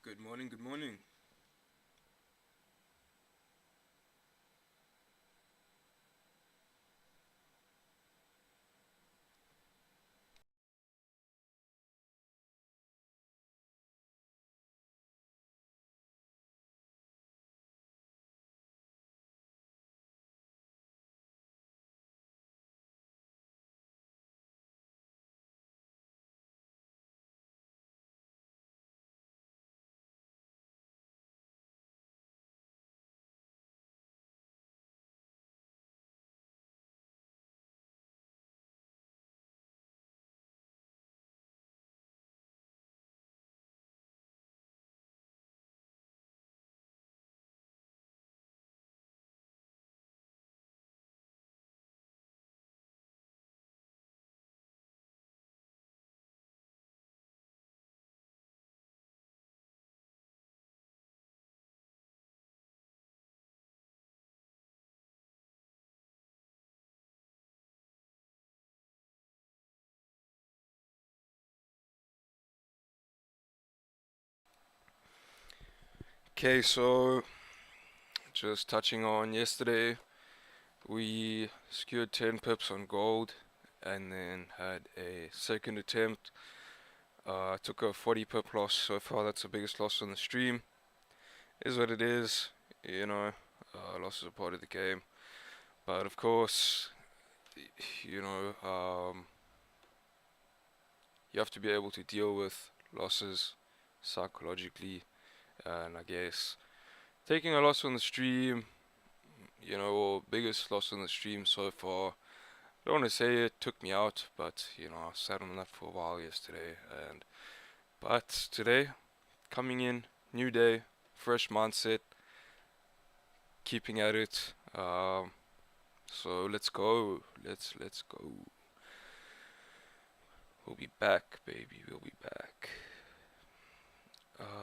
Good morning, good morning. Okay, so just touching on yesterday, we secured 10 pips on gold and then had a second attempt. Took a 40 pip loss so far. That's the biggest loss on the stream. Is what it is, you know. Losses are part of the game, but of course, you know, you have to be able to deal with losses psychologically, and I guess taking a loss on the stream, or biggest loss on the stream so far. Don't want to say it took me out, but I sat on that for a while yesterday, but today, coming in, new day, fresh mindset, keeping at it. So let's go. Let's go. We'll be back, baby. We'll be back.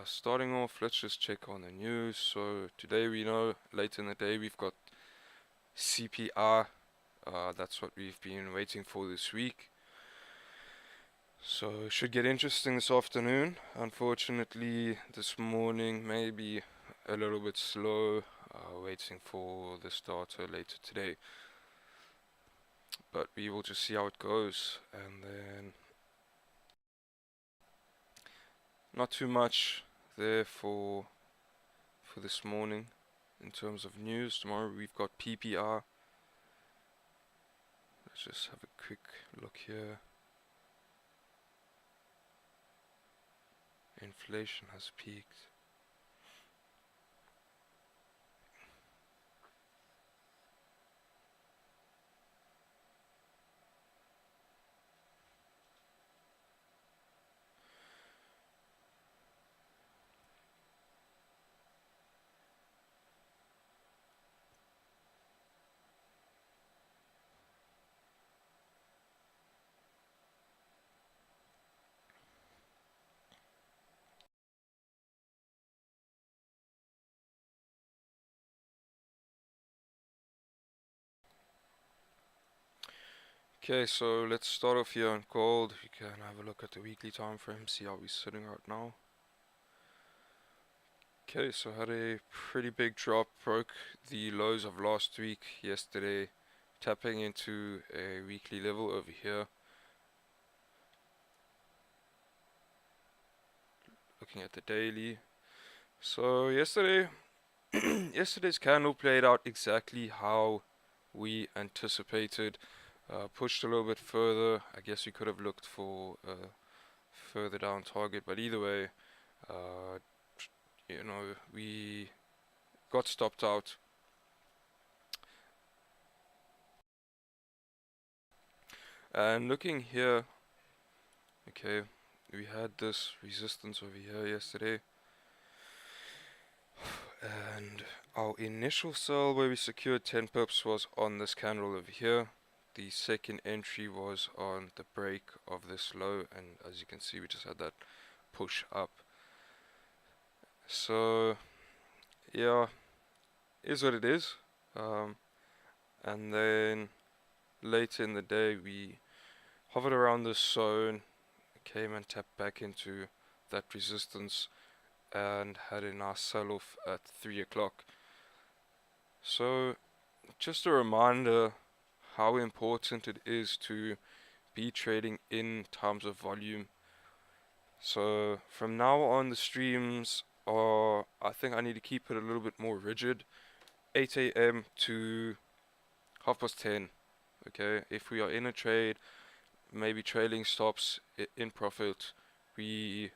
Starting off, let's just check on the news. So today we know, late in the day, we've got CPI. That's what we've been waiting for this week. So it should get interesting this afternoon. Unfortunately, this morning maybe a little bit slow, waiting for the starter later today. But we will just see how it goes, and then not too much there for this morning in terms of news. Tomorrow we've got PPR. Let's just have a quick look here. Inflation has peaked. Okay, so let's start off here on gold. You can have a look at the weekly time frame, see how we're sitting right now. Okay, so had a pretty big drop, broke the lows of last week yesterday, tapping into a weekly level over here. Looking at the daily. So yesterday, yesterday's candle played out exactly how we anticipated. Pushed a little bit further. I guess we could have looked for a further down target, but either way, uh, we got stopped out. And looking here, okay, we had this resistance over here yesterday, and our initial sell where we secured 10 pips was on this candle over here. The second entry was on the break of this low, and as you can see, we just had that push up. So yeah, is what it is. And then later in the day, we hovered around this zone, came and tapped back into that resistance, and had a nice sell-off at 3 o'clock. So just a reminder how important it is to be trading in times of volume. So from now on, the streams are, I think I need to keep it a little bit more rigid. 8 a.m. to 10:30. Okay, if we are in a trade, maybe trailing stops in profit, we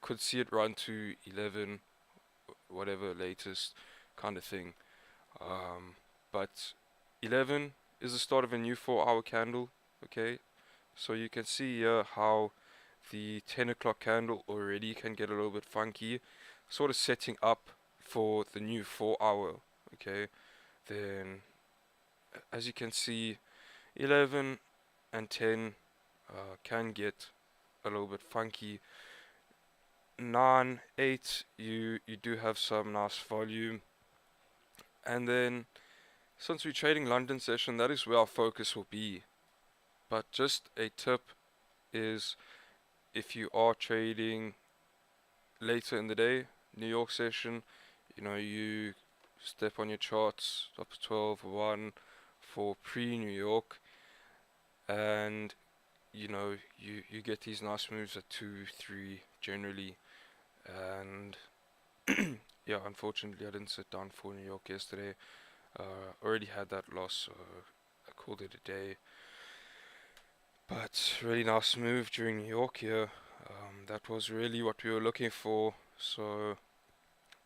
could see it run to 11, whatever latest kind of thing. But 11 is the start of a new 4-hour candle. Okay, so you can see here how the 10 o'clock candle already can get a little bit funky, sort of setting up for the new 4-hour. Okay, then as you can see, 11 and 10 can get a little bit funky. 9, 8, you do have some nice volume, and then since we're trading London session, that is where our focus will be. But just a tip is, if you are trading later in the day, New York session, you step on your charts, top 12, 1 for pre-New York, and you get these nice moves at 2, 3 generally, and yeah, unfortunately I didn't sit down for New York yesterday. Already had that loss, so I called it a day. But really nice move during New York here. That was really what we were looking for. So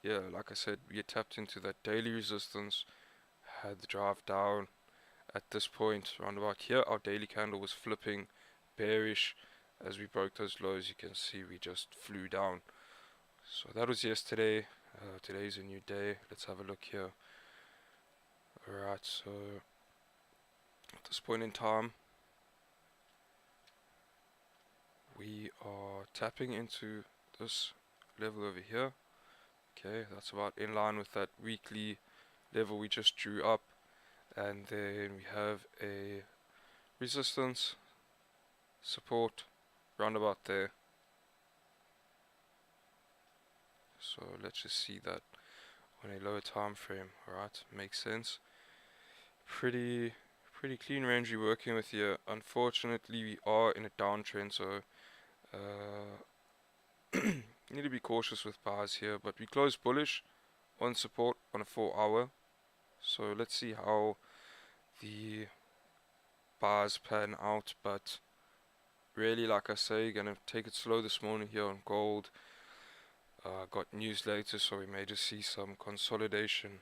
yeah, like I said, we tapped into that daily resistance, had the drive down. At this point, around about here, our daily candle was flipping bearish. As we broke those lows, you can see we just flew down. So that was yesterday. Today's a new day. Let's have a look here. Alright, so at this point in time, we are tapping into this level over here. Okay, that's about in line with that weekly level we just drew up. And then we have a resistance, support, round about there. So let's just see that on a lower time frame. Alright, makes sense. Pretty clean range we're working with here. Unfortunately, we are in a downtrend, so need to be cautious with buys here. But we closed bullish on support on a 4-hour. So let's see how the bars pan out. But really, like I say, gonna take it slow this morning here on gold. Got news later, so we may just see some consolidation.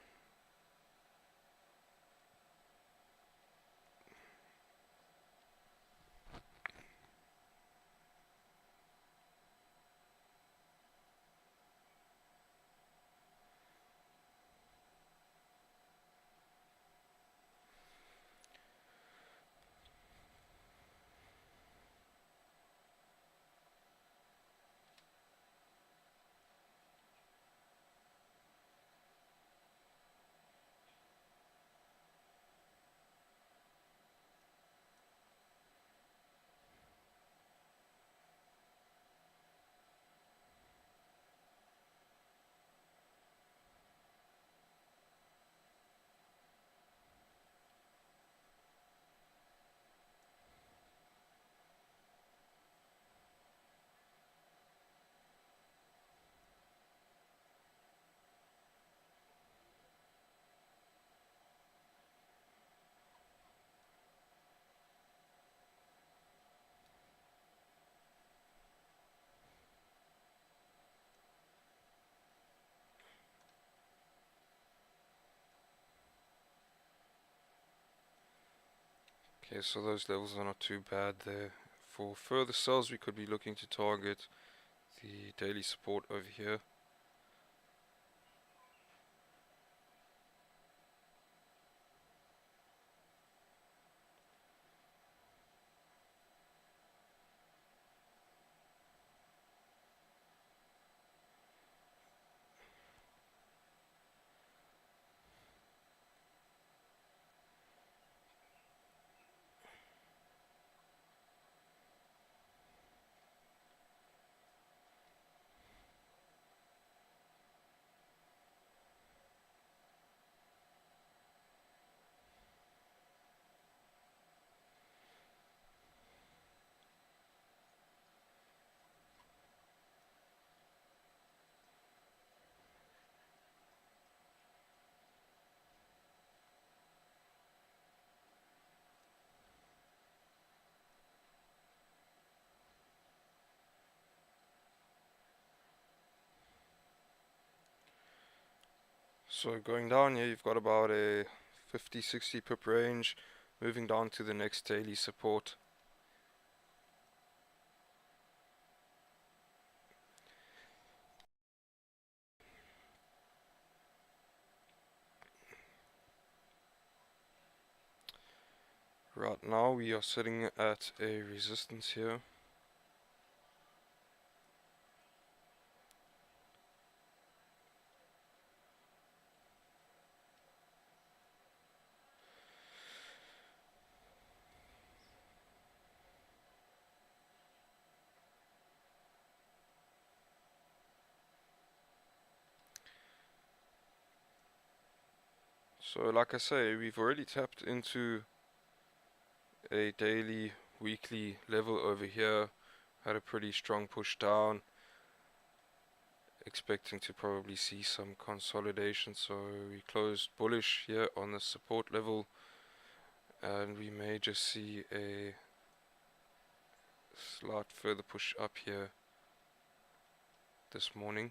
Okay, so those levels are not too bad there. For further sells, we could be looking to target the daily support over here. So going down here, you've got about a 50-60 pip range, moving down to the next daily support. Right now we are sitting at a resistance here. So like I say, we've already tapped into a daily, weekly level over here. Had a pretty strong push down. Expecting to probably see some consolidation. So we closed bullish here on the support level. And we may just see a slight further push up here this morning.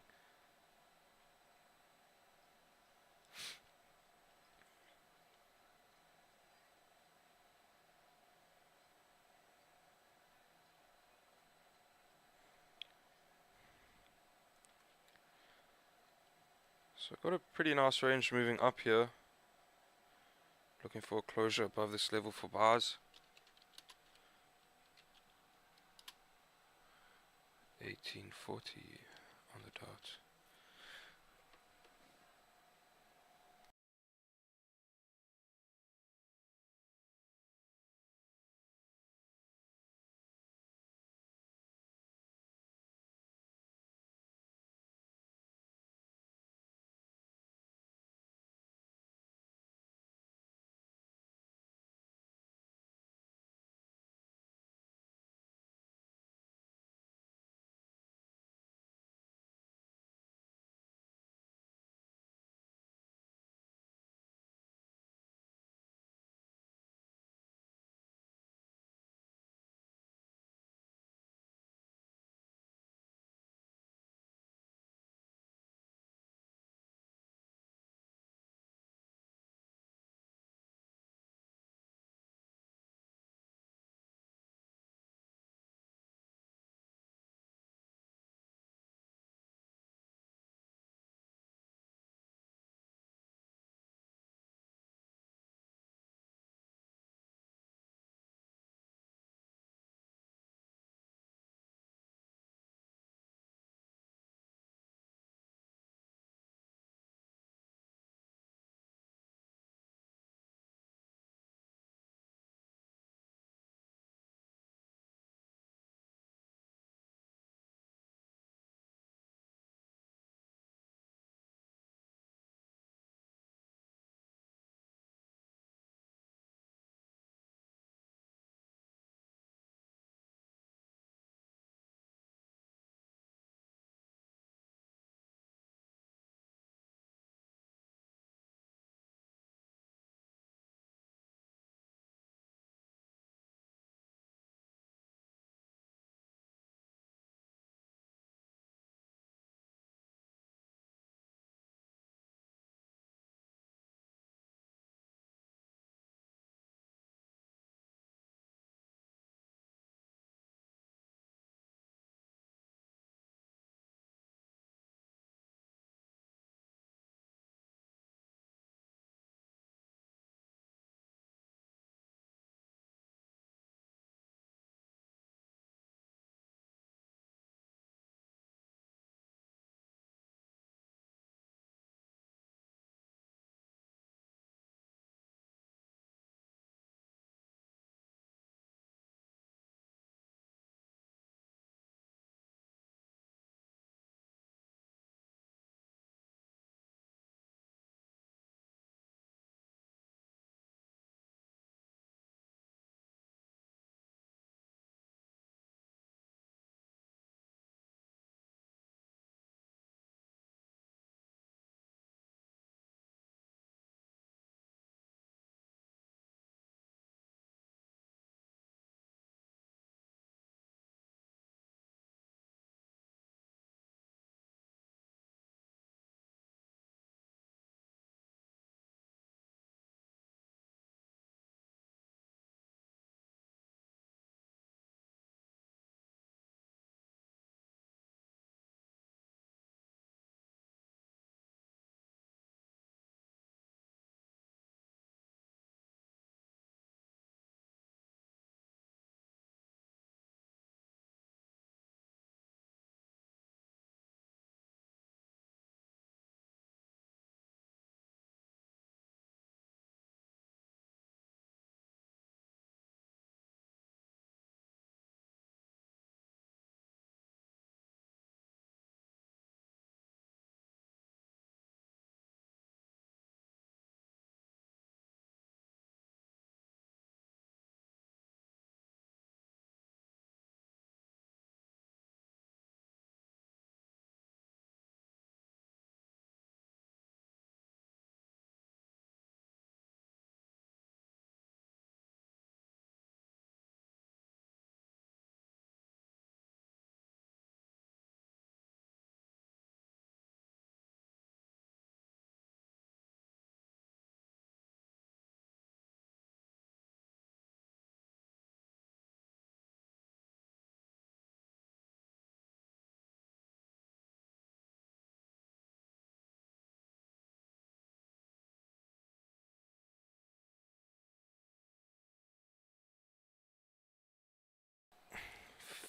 So I've got a pretty nice range moving up here. Looking for a closure above this level for buys. 1840 on the dot.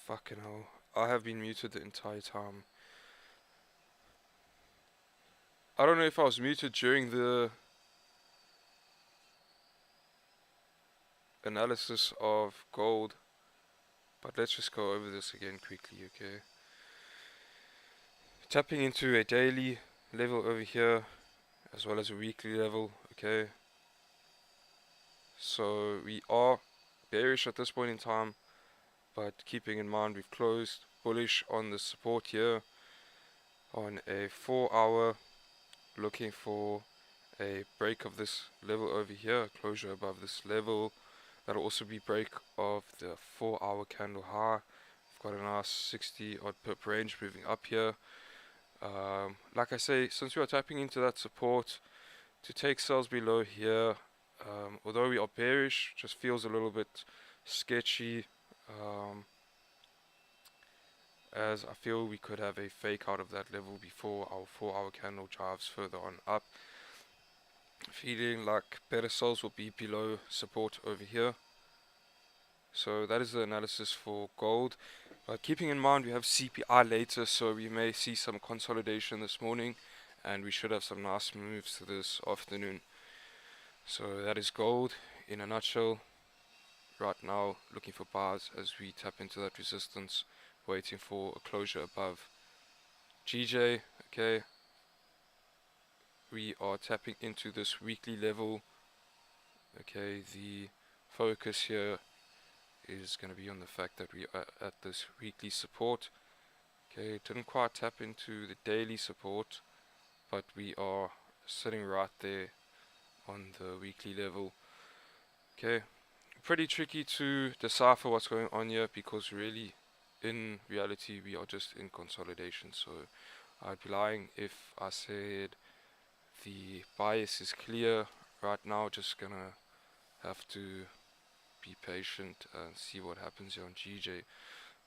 Fucking hell. I have been muted the entire time. I don't know if I was muted during the analysis of gold, but let's just go over this again quickly, okay? Tapping into a daily level over here, as well as a weekly level, okay? So we are bearish at this point in time, but keeping in mind we've closed bullish on the support here on a 4 hour, looking for a break of this level over here, closure above this level. That'll also be break of the 4 hour candle high. We've got a nice 60 odd pip range moving up here. Like I say, since we are tapping into that support, to take sales below here, although we are bearish, just feels a little bit sketchy, as I feel we could have a fake out of that level before our 4 hour candle drives further on up. Feeling like better sales will be below support over here. So that is the analysis for gold. But keeping in mind we have CPI later, so we may see some consolidation this morning, and we should have some nice moves to this afternoon. So that is gold in a nutshell. Right now looking for bars as we tap into that resistance, waiting for a closure above GJ. Okay, we are tapping into this weekly level. Okay, the focus here is going to be on the fact that we are at this weekly support. Okay, didn't quite tap into the daily support, but we are sitting right there on the weekly level. Okay, pretty tricky to decipher what's going on here, because really in reality we are just in consolidation. So I'd be lying if I said the bias is clear right now. Just gonna have to be patient and see what happens here on GJ.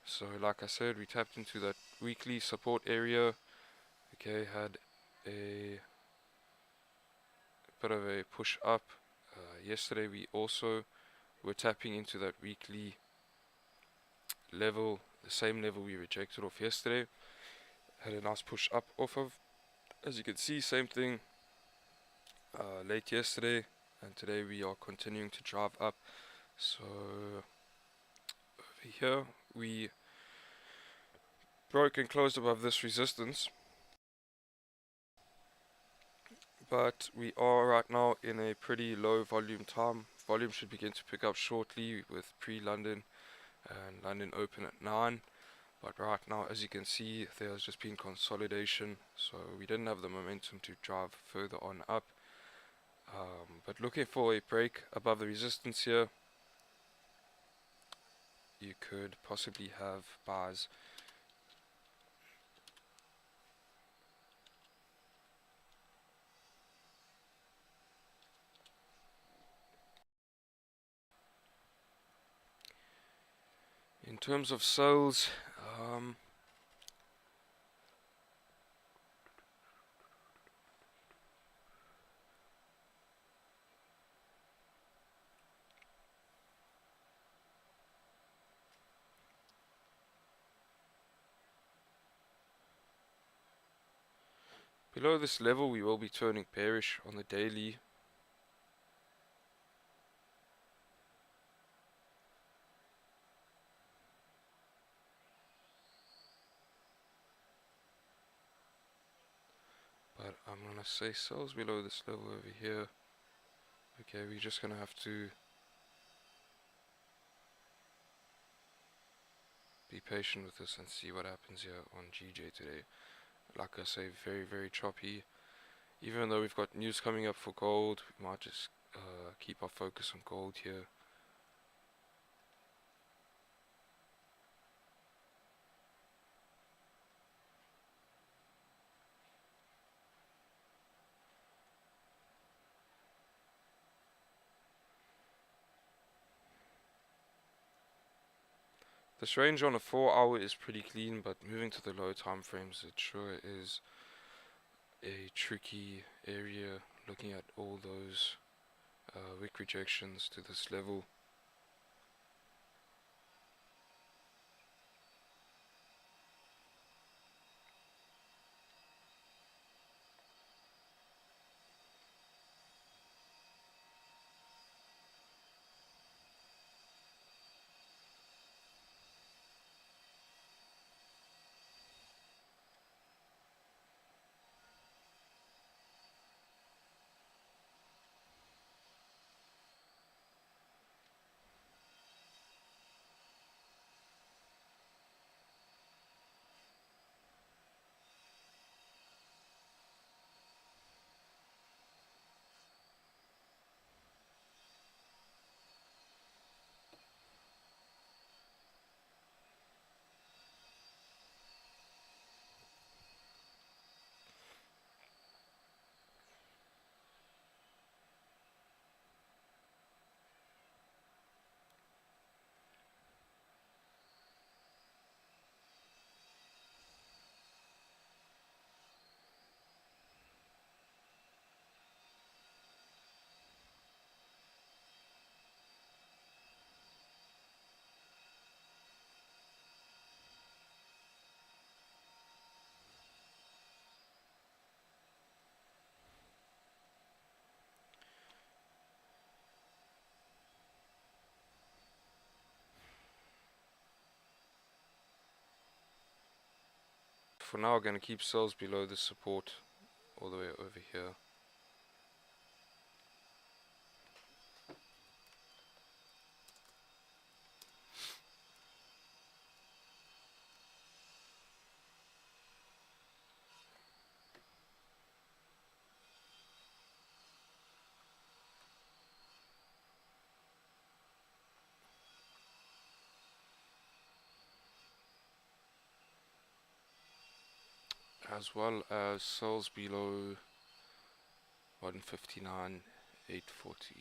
So like I said, we tapped into that weekly support area. Okay, had a bit of a push up. Yesterday we also were tapping into that weekly level, the same level we rejected off yesterday. Had a nice push up off of. As you can see, same thing late yesterday, and today we are continuing to drive up. So over here we broke and closed above this resistance, but we are right now in a pretty low volume time. Volume should begin to pick up shortly with pre-London and London open at 9. But right now, as you can see, there's just been consolidation, so we didn't have the momentum to drive further on up. But looking for a break above the resistance here, you could possibly have buys. In terms of sales, below this level we will be turning bearish on the daily. But I'm gonna say sales below this level over here. Okay, we're just gonna have to be patient with this and see what happens here on GJ today. Like I say, very choppy. Even though we've got news coming up for gold, we might just keep our focus on gold here. This range on a 4 hour is pretty clean, but moving to the low time frames, it sure is a tricky area, looking at all those wick rejections to this level. for now, going to keep sells below the support all the way over here. As well as sells below 159,840.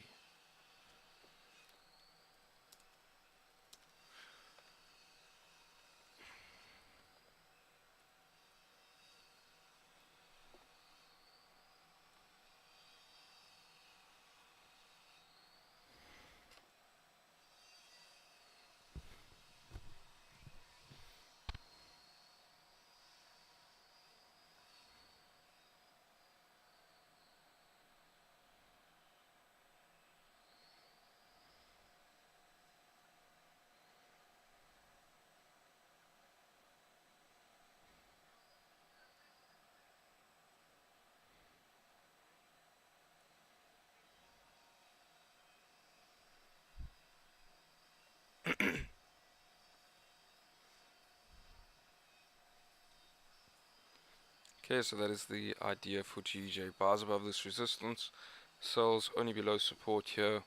Okay, so that is the idea for GBPJPY. Buys above this resistance, sells only below support here,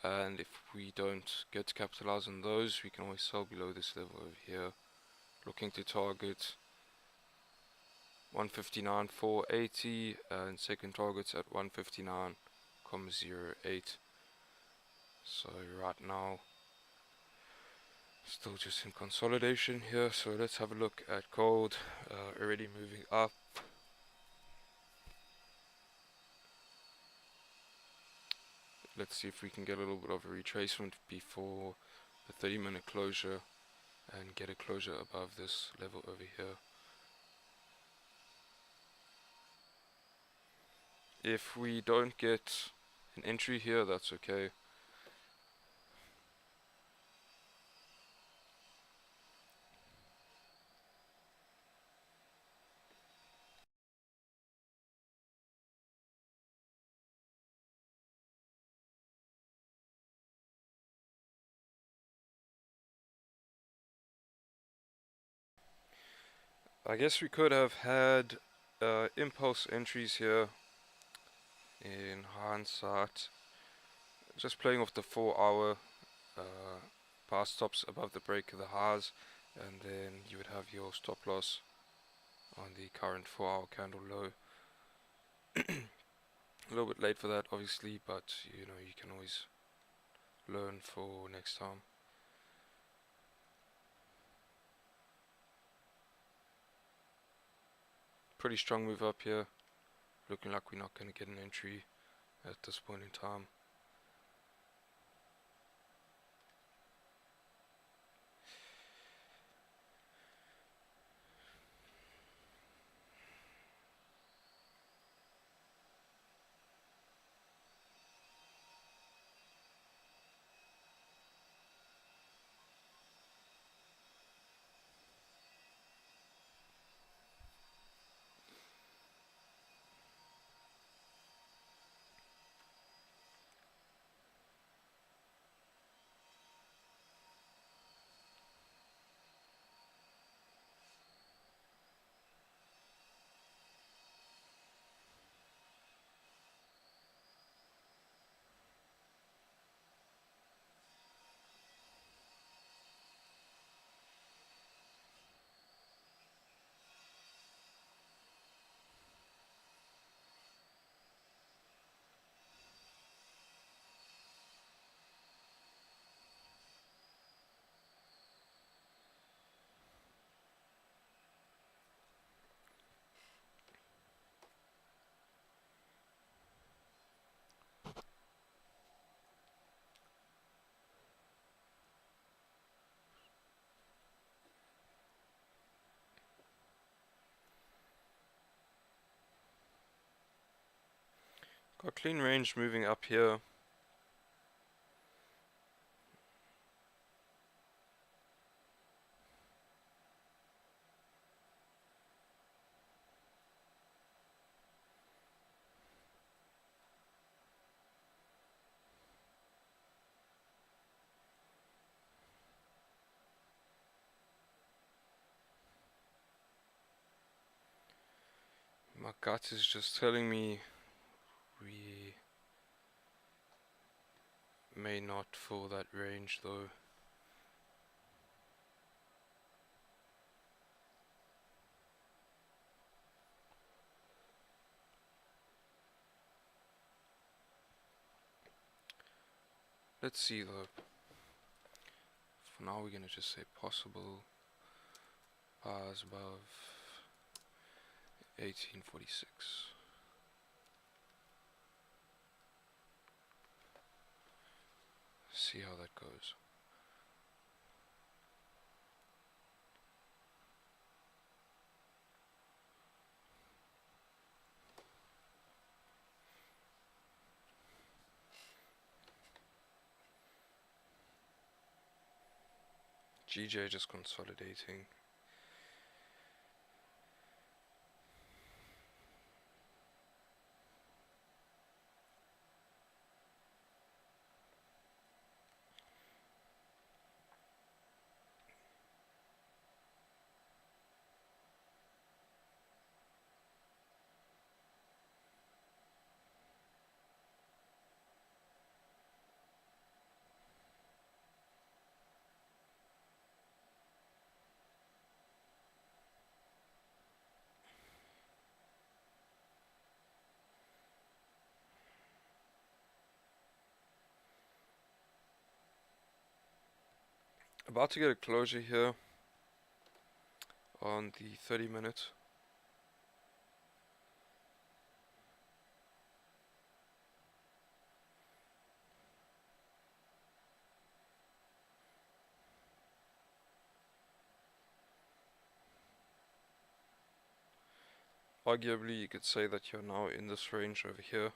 and if we don't get to capitalize on those, we can always sell below this level over here. Looking to target 159,480 and second targets at 159,08. So right now, still just in consolidation here. So let's have a look at gold, already moving up. Let's see if we can get a little bit of a retracement before the 30-minute closure and get a closure above this level over here. If we don't get an entry here, that's okay. I guess we could have had impulse entries here in hindsight. Just playing off the 4-hour bar stops above the break of the highs, and then you would have your stop loss on the current 4-hour candle low. A little bit late for that, obviously, but you know, you can always learn for next time. Pretty strong move up here. Looking like we're not going to get an entry at this point in time. Got clean range moving up here. gut is just telling me we may not fill that range though. Let's see though. For now we're gonna just say possible bars above 1846. See how that goes. GJ just consolidating. About to get a closure here on the 30 minutes. Arguably you could say that you're now in this range over here.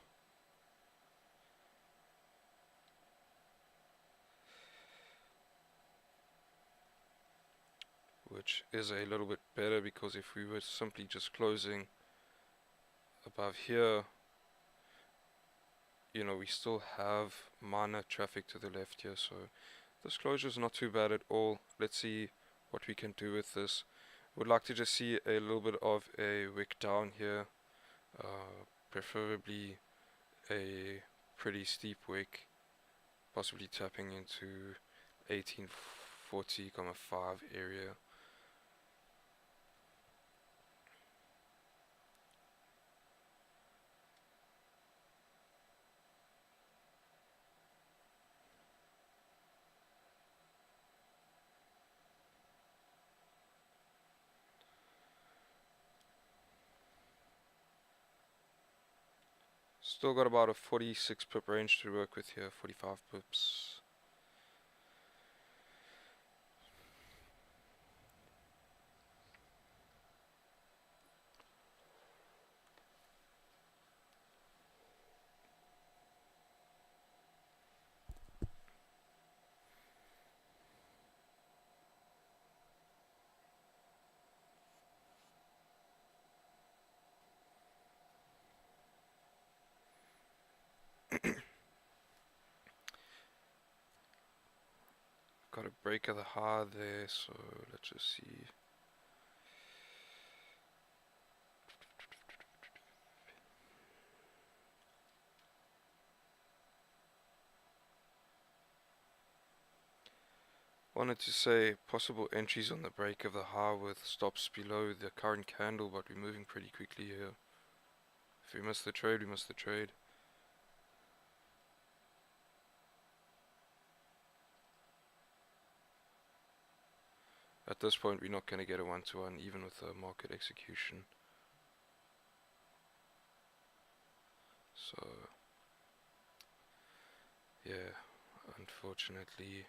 Which is a little bit better, because if we were simply just closing above here, you know, we still have minor traffic to the left here, so this closure is not too bad at all. Let's see what we can do with this. Would like to just see a little bit of a wick down here, preferably a pretty steep wick, possibly tapping into 1840,5 area. Still got about a 46 pip range to work with here, 45 pips. Got a break of the high there, so let's just see. Wanted to say possible entries on the break of the high with stops below the current candle, but we're moving pretty quickly here. If we miss the trade, we miss the trade. At this point, we're not going to get a one-to-one, even with the market execution. So, yeah, unfortunately,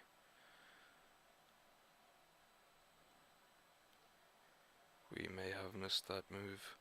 we may have missed that move.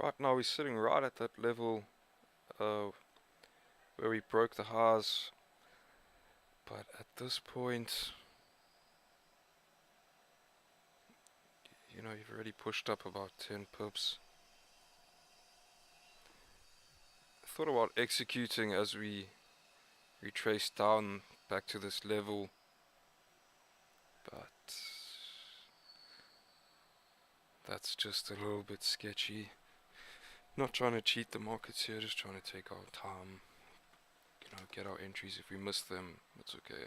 Right now we're sitting right at that level uh, where we broke the highs, but at this point, you know, you've already pushed up about 10 pips. I thought about executing as we retrace down back to this level, but that's just a little bit sketchy. Not trying to cheat the markets here, just trying to take our time, you know, get our entries. If we miss them, it's okay.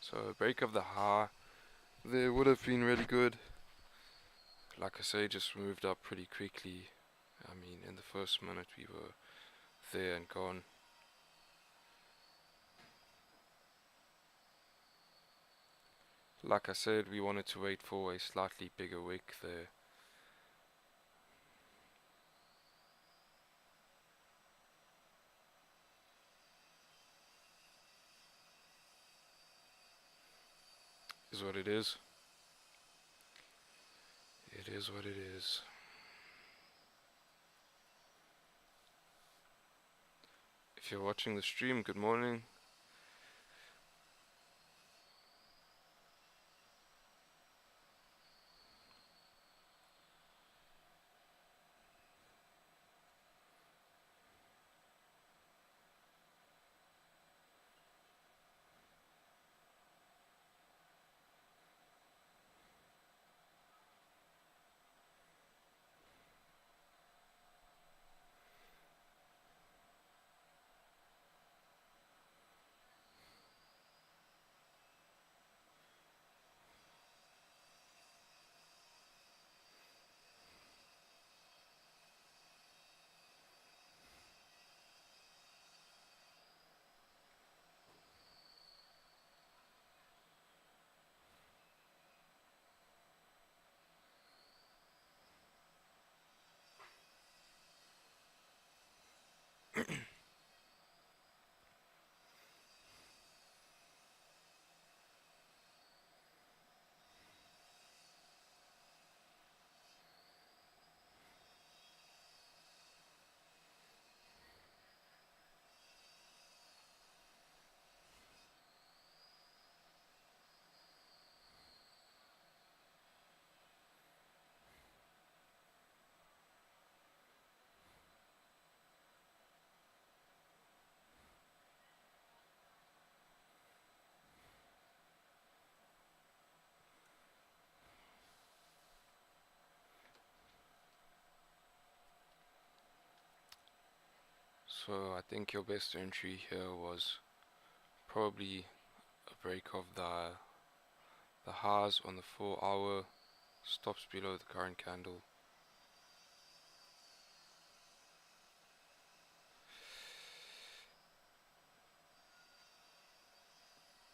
So a break of the high there would have been really good. Like I say, just moved up pretty quickly. I mean, in the first minute we were there and gone. Like I said, we wanted to wait for a slightly bigger wick there. Is what it is. It is what it is. If you're watching the stream, good morning. So I think your best entry here was probably a break of the highs on the 4 hour, stops below the current candle.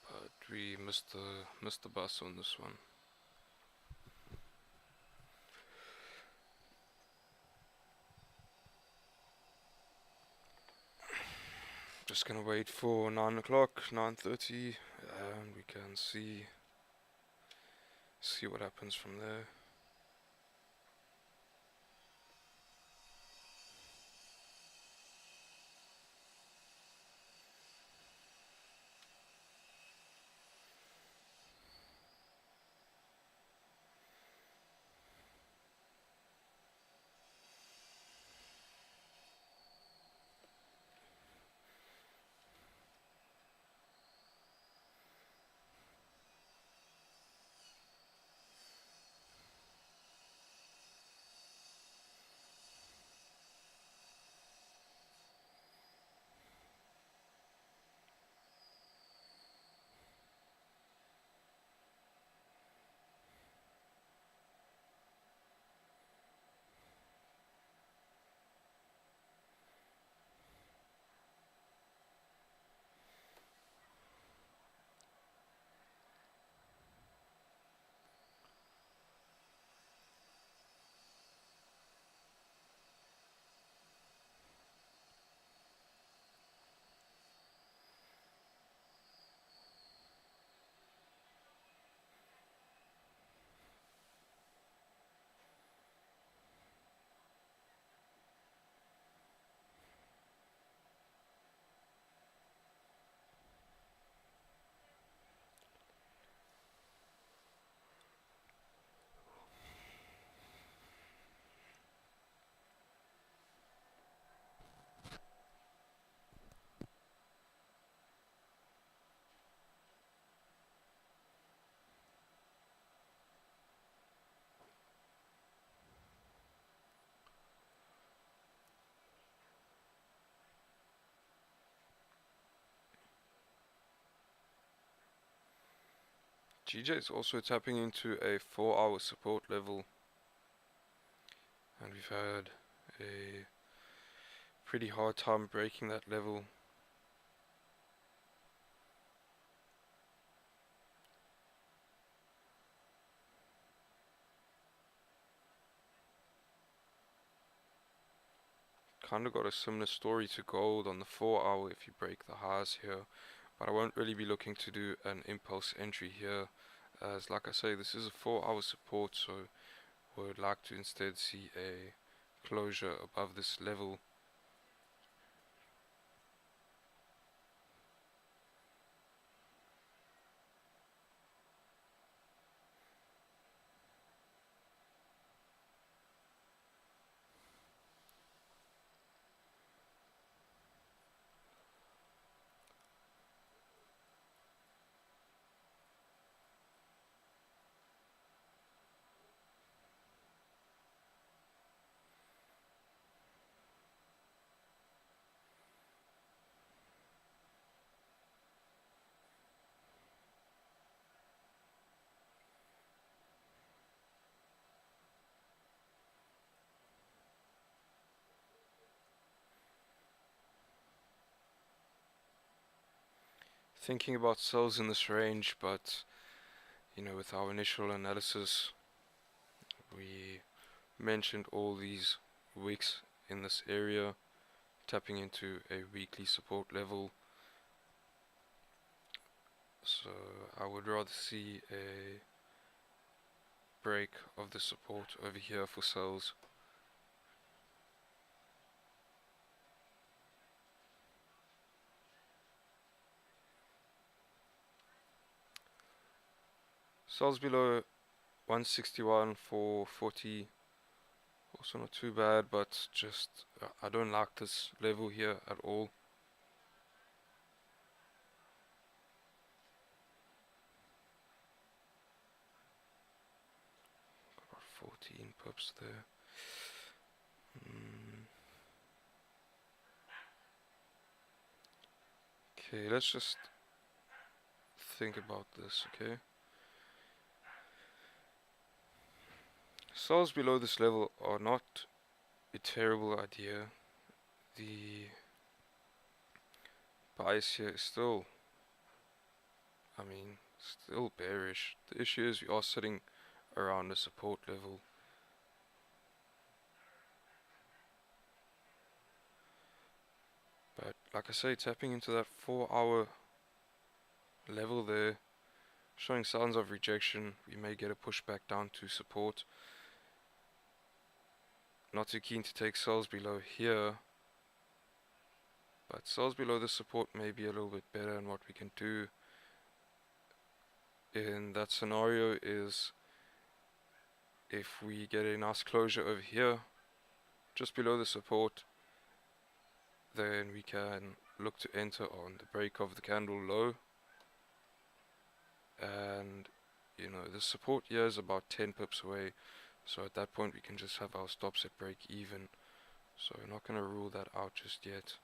But we missed the bus on this one. Just gonna wait for 9 o'clock, 9:30, and we can see what happens from there. GJ is also tapping into a 4-hour support level, and we've had a pretty hard time breaking that level. Kind of got a similar story to gold on the 4-hour if you break the highs here, but I won't really be looking to do an impulse entry here, as like I say, this is a 4-hour support, so would like to instead see a closure above this level. Thinking about sells in this range, but with our initial analysis, we mentioned all these wicks in this area tapping into a weekly support level. So I would rather see a break of the support over here for sells. Sells below 161 for 40, also not too bad, but just I don't like this level here at all. Got 14 pips there. Okay, let's just think about this, okay? Sells below this level are not a terrible idea. The bias here is still, still bearish. The issue is we are sitting around the support level. But like I say, tapping into that 4-hour level there, showing signs of rejection. We may get a pushback down to support. Not too keen to take sells below here, but sells below the support may be a little bit better, and what we can do in that scenario is if we get a nice closure over here just below the support, then we can look to enter on the break of the candle low, and the support here is about 10 pips away, so at that point we can just have our stops at break even. So we're not going to rule that out just yet.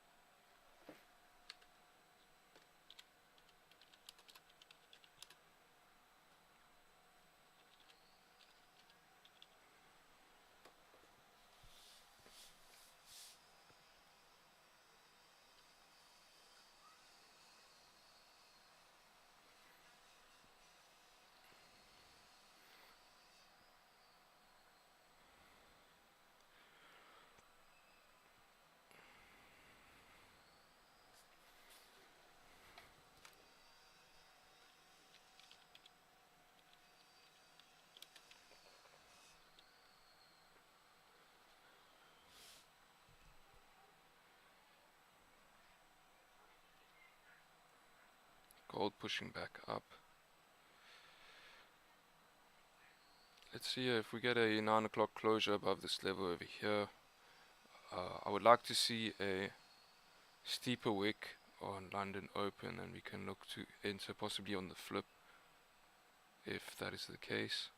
Gold pushing back up. Let's see if we get a 9 o'clock closure above this level over here. I would like to see a steeper wick on London Open, and we can look to enter possibly on the flip if that is the case.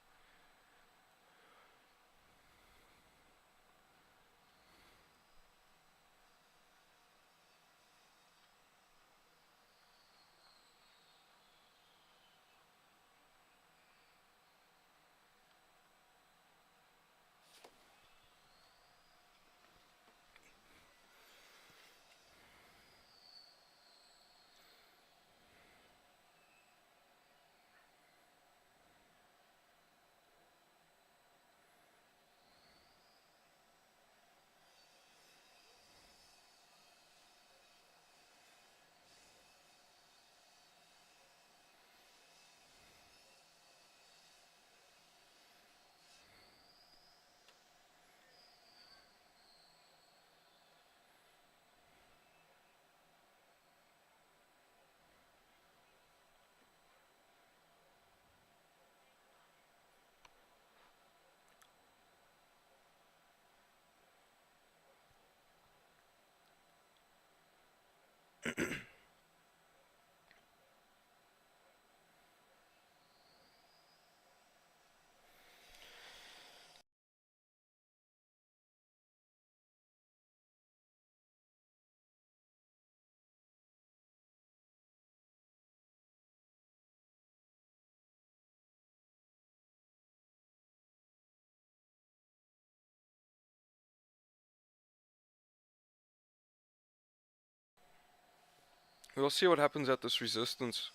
We'll see what happens at this resistance.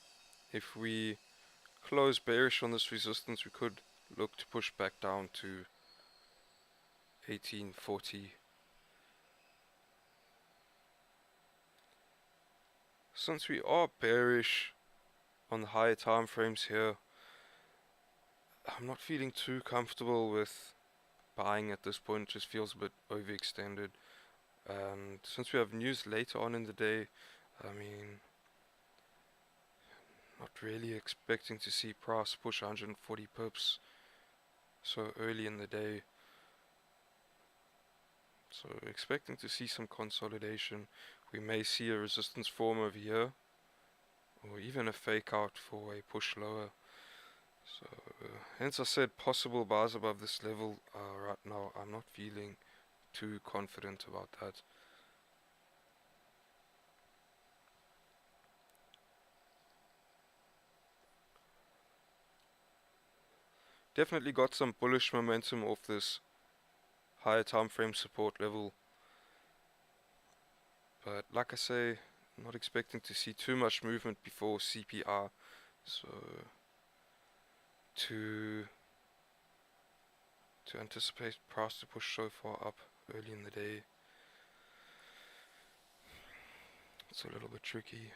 If we close bearish on this resistance, we could look to push back down to 1840. Since we are bearish on the higher time frames here, I'm not feeling too comfortable with buying at this point. It just feels a bit overextended. And since we have news later on in the day, I mean, not really expecting to see price push 140 pips so early in the day. So expecting to see some consolidation. We may see a resistance form over here, or even a fake out for a push lower. So hence I said possible buys above this level. Right now I'm not feeling too confident about that. Definitely got some bullish momentum off this higher time frame support level, but like I say, not expecting to see too much movement before CPI. So to anticipate price to push so far up early in the day, it's a little bit tricky.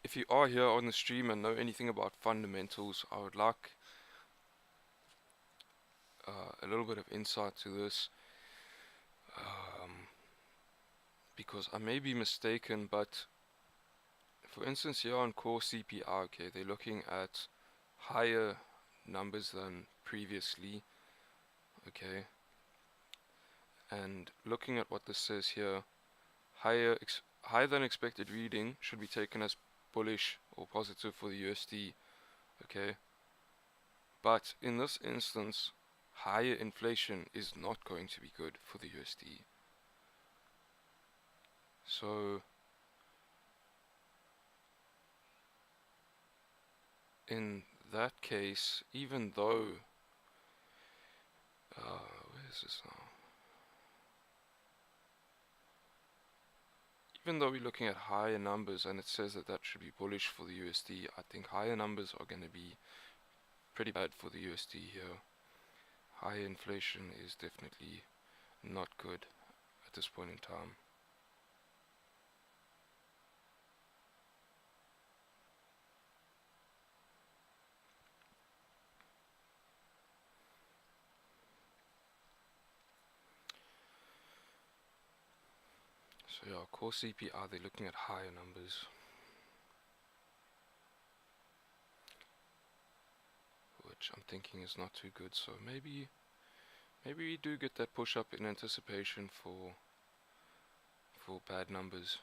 If you are here on the stream and know anything about fundamentals, I would like a little bit of insight to this, because I may be mistaken, but for instance here on core CPI, okay, they're looking at higher numbers than previously, okay, and looking at what this says here, higher than expected reading should be taken as bullish or positive for the USD, okay, but in this instance, higher inflation is not going to be good for the USD. So in that case, even though where is this now? Even though we're looking at higher numbers and it says that that should be bullish for the USD, I think higher numbers are going to be pretty bad for the USD here. Higher inflation is definitely not good at this point in time. So yeah, core CPI, they're looking at higher numbers, which I'm thinking is not too good. So maybe we do get that push up in anticipation for bad numbers.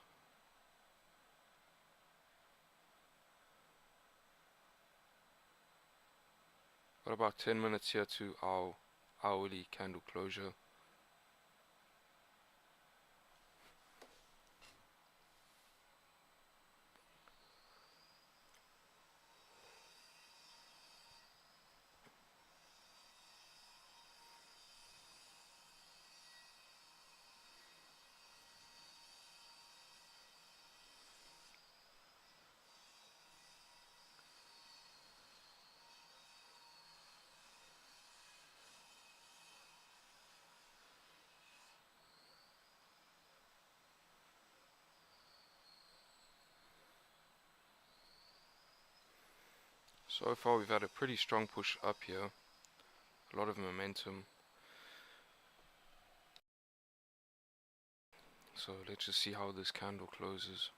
Got about 10 minutes here to our hourly candle closure. So far we've had a pretty strong push up here, a lot of momentum. So let's just see how this candle closes.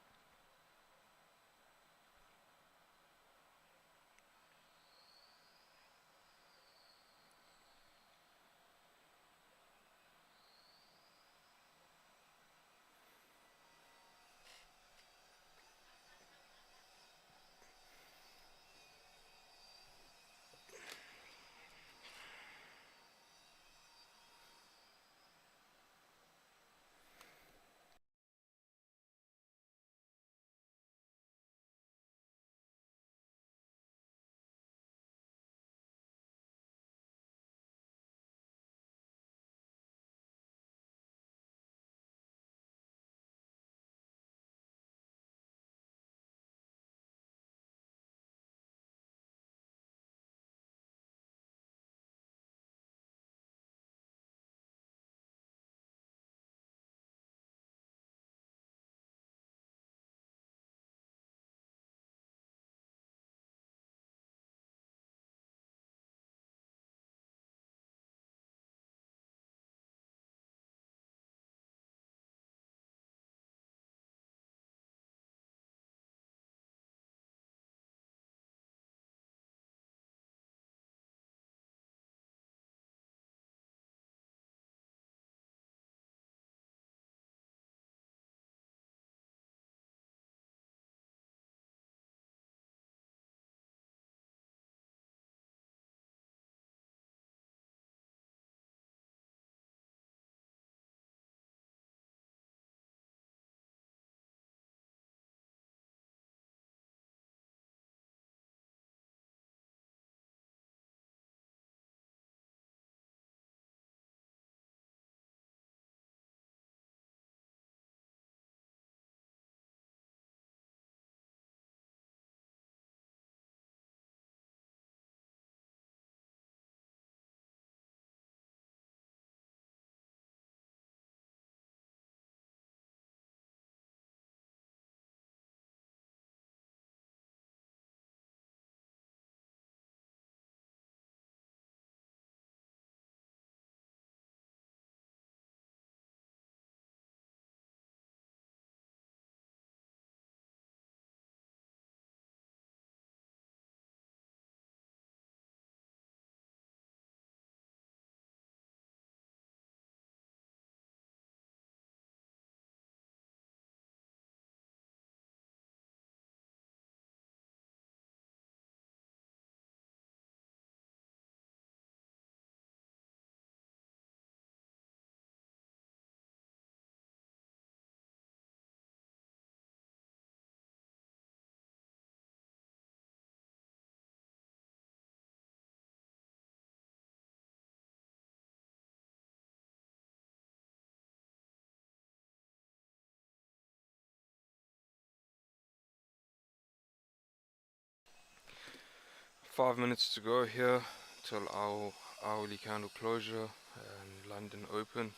Five minutes to go here till our hourly candle closure and London open.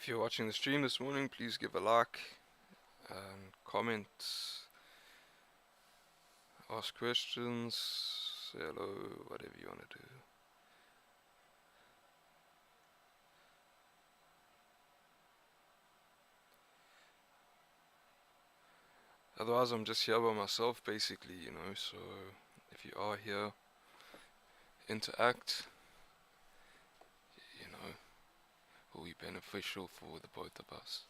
If you're watching the stream this morning, please give a like and comment, ask questions, say hello, whatever you want to do. Otherwise, I'm just here by myself, basically, you know, so if you are here, interact, you know, will be beneficial for the both of us.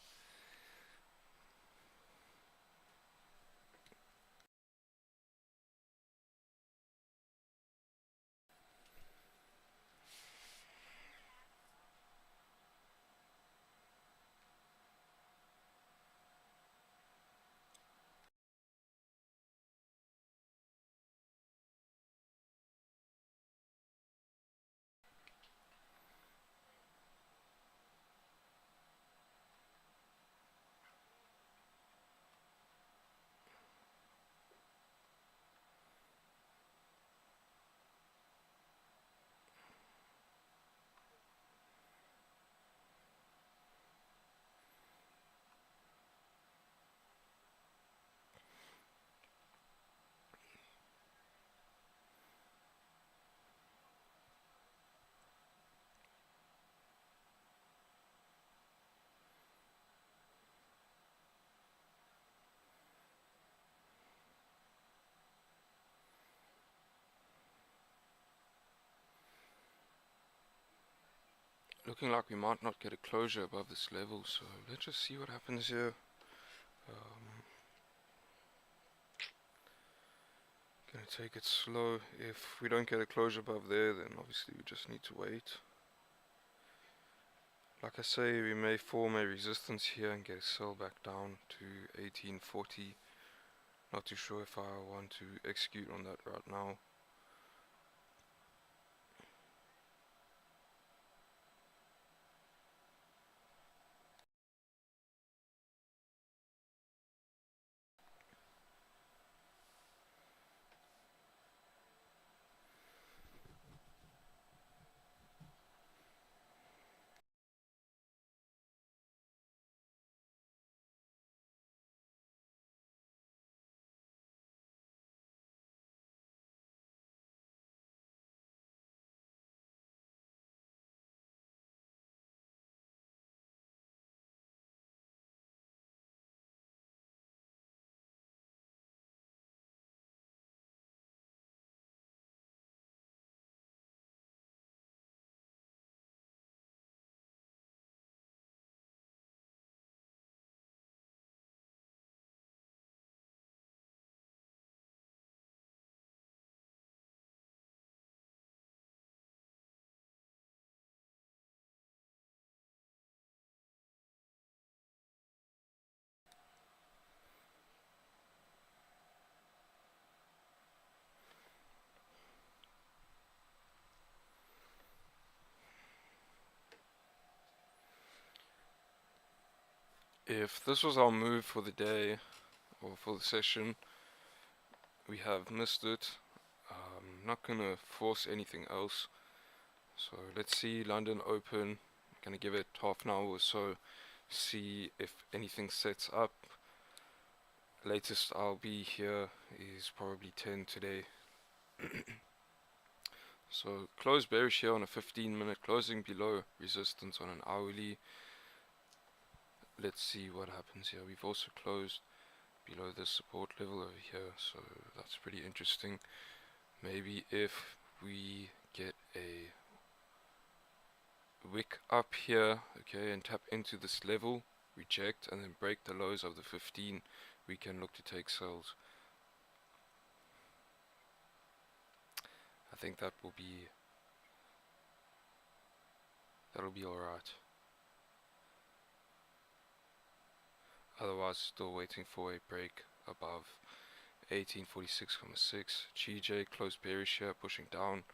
Looking like we might not get a closure above this level, so let's just see what happens here. Gonna take it slow. If we don't get a closure above there, then obviously we just need to wait. Like I say, we may form a resistance here and get a sell back down to 1840. Not too sure if I want to execute on that right now. If this was our move for the day or for the session, we have missed it. Not gonna force anything else. So let's see London open. Gonna give it half an hour or so. See if anything sets up. Latest I'll be here is probably 10 today. So close bearish here on a 15-minute, closing below resistance on an hourly. Let's see what happens here. We've also closed below the support level over here, so that's pretty interesting. Maybe if we get a wick up here, okay, and tap into this level, reject, and then break the lows of the 15, we can look to take sells. I think that'll be alright. Otherwise, still waiting for a break above 1846.6. GJ close bearish here, pushing down.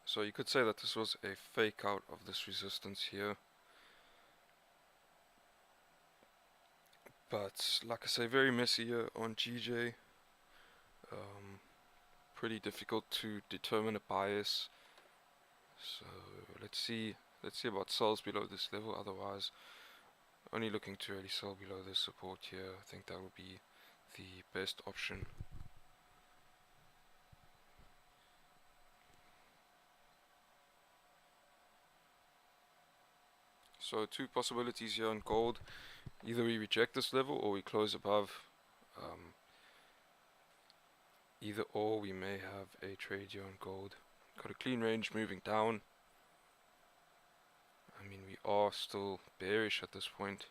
So you could say that this was a fake out of this resistance here. But like I say, very messy here on GJ. Um, Pretty difficult to determine a bias. So let's see about sells below this level. Otherwise, only looking to really sell below this support here. I think that would be the best option. So two possibilities here on gold. Either we reject this level or we close above. Um, Either or, we may have a trade here on gold. Got a clean range moving down. I mean, we are still bearish at this point.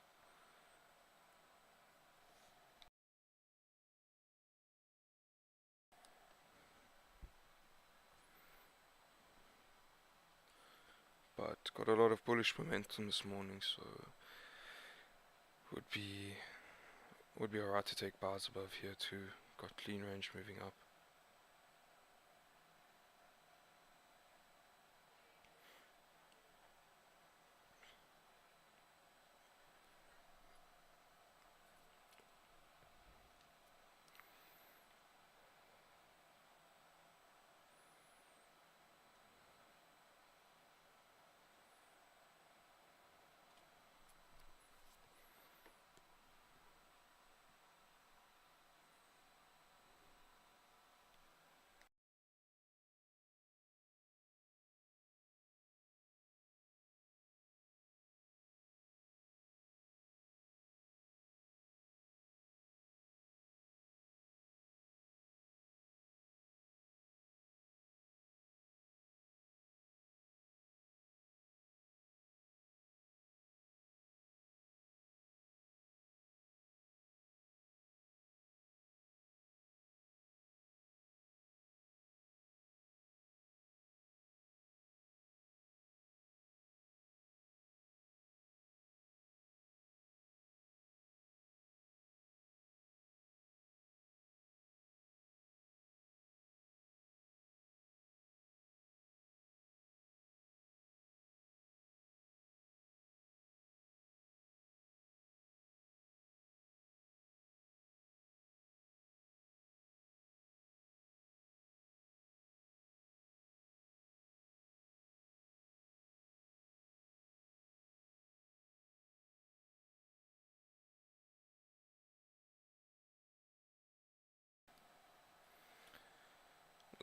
But got a lot of bullish momentum this morning, so would be alright to take bars above here too. Got clean range moving up.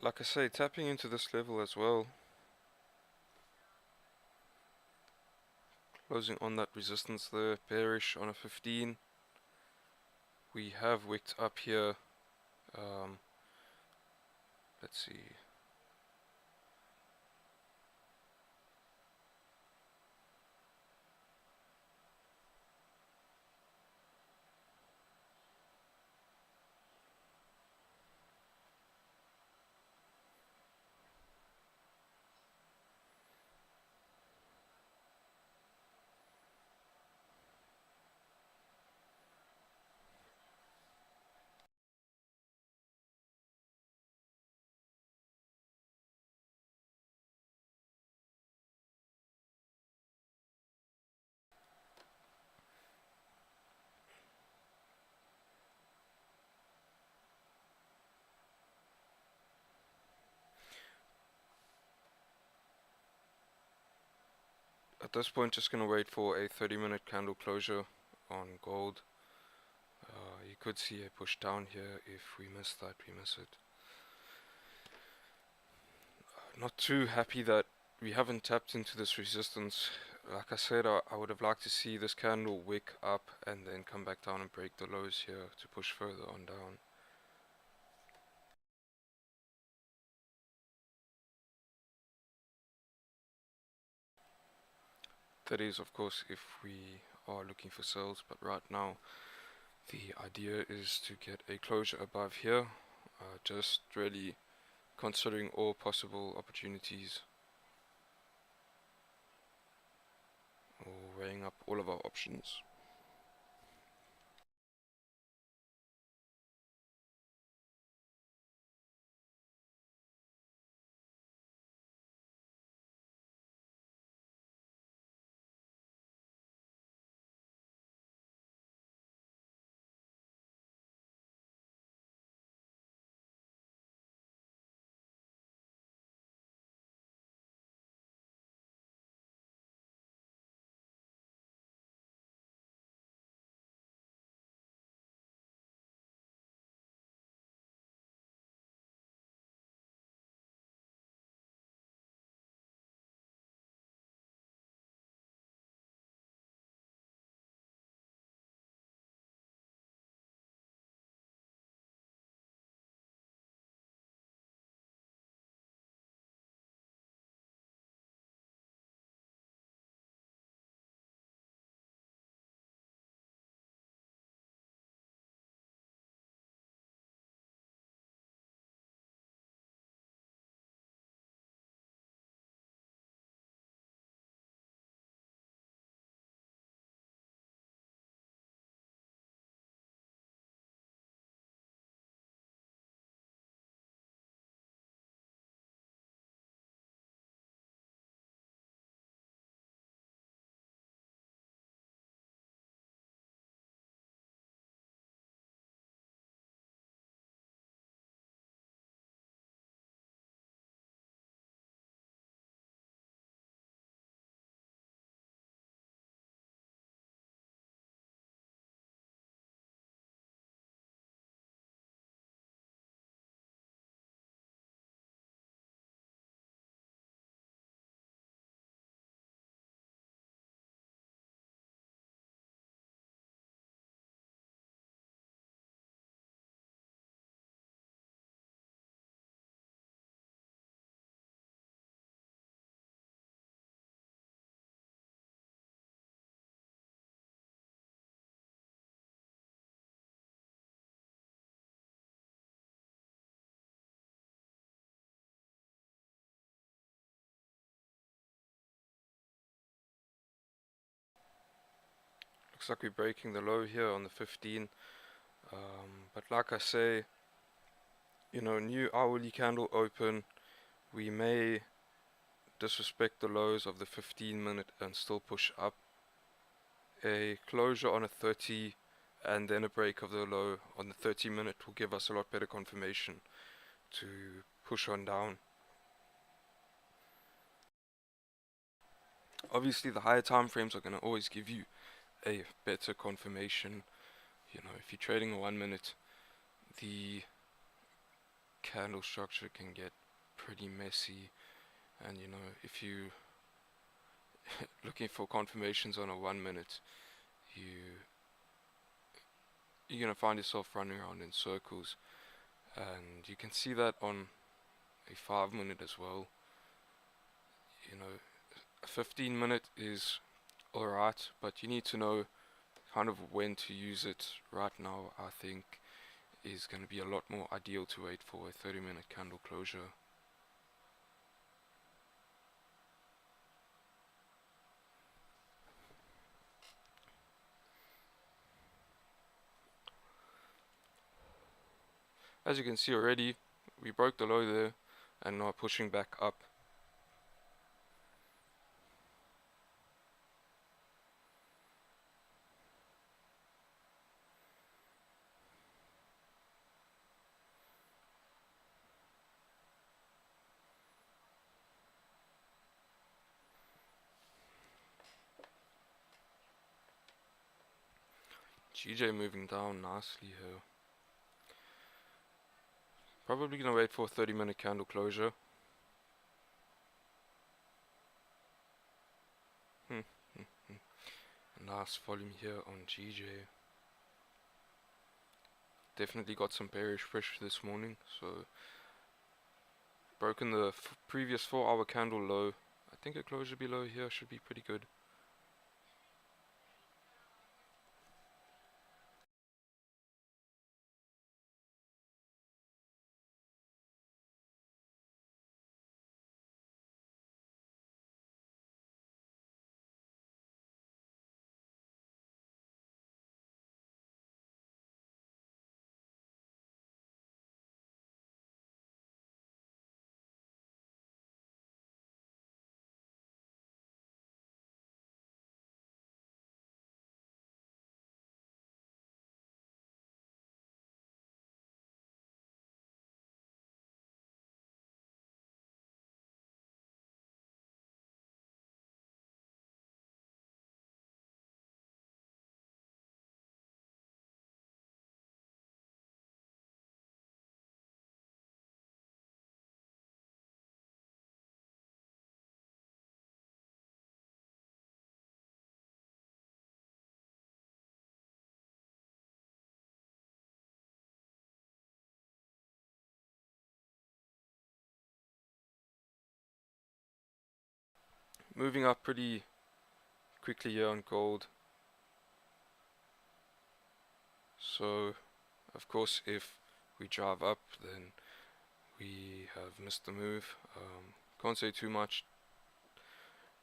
Like I say, tapping into this level as well. Closing on that resistance there, bearish on a 15. We have wicked up here. Let's see. At this point, just gonna wait for a 30-minute candle closure on gold. You could see a push down here. If we miss that, we miss it. Not too happy that we haven't tapped into this resistance. Like I said, I would have liked to see this candle wick up and then come back down and break the lows here to push further on down. That is, of course, if we are looking for sales, but right now the idea is to get a closure above here, just really considering all possible opportunities or weighing up all of our options. looks like we're breaking the low here on the 15. But like I say, you know, new hourly candle open, we may disrespect the lows of the 15-minute and still push up. A closure on a 30 and then a break of the low on the 30-minute will give us a lot better confirmation to push on down. Obviously the higher time frames are going to always give you a better confirmation. You know, if you're trading a 1 minute, the candle structure can get pretty messy, and you know, if you looking for confirmations on a 1 minute, you're gonna find yourself running around in circles, and you can see that on a 5 minute as well. You know, a 15 minute is alright, but you need to know kind of when to use it. Right now, I think is going to be a lot more ideal to wait for a 30-minute candle closure. As you can see already, we broke the low there and now pushing back up. GJ moving down nicely here. Probably gonna wait for a 30-minute candle closure. Nice volume here on GJ. Definitely got some bearish pressure this morning, so broken the previous 4-hour candle low. I think a closure below here should be pretty good. Moving up pretty quickly here on gold. So, of course, if we drive up, then we have missed the move. Can't say too much.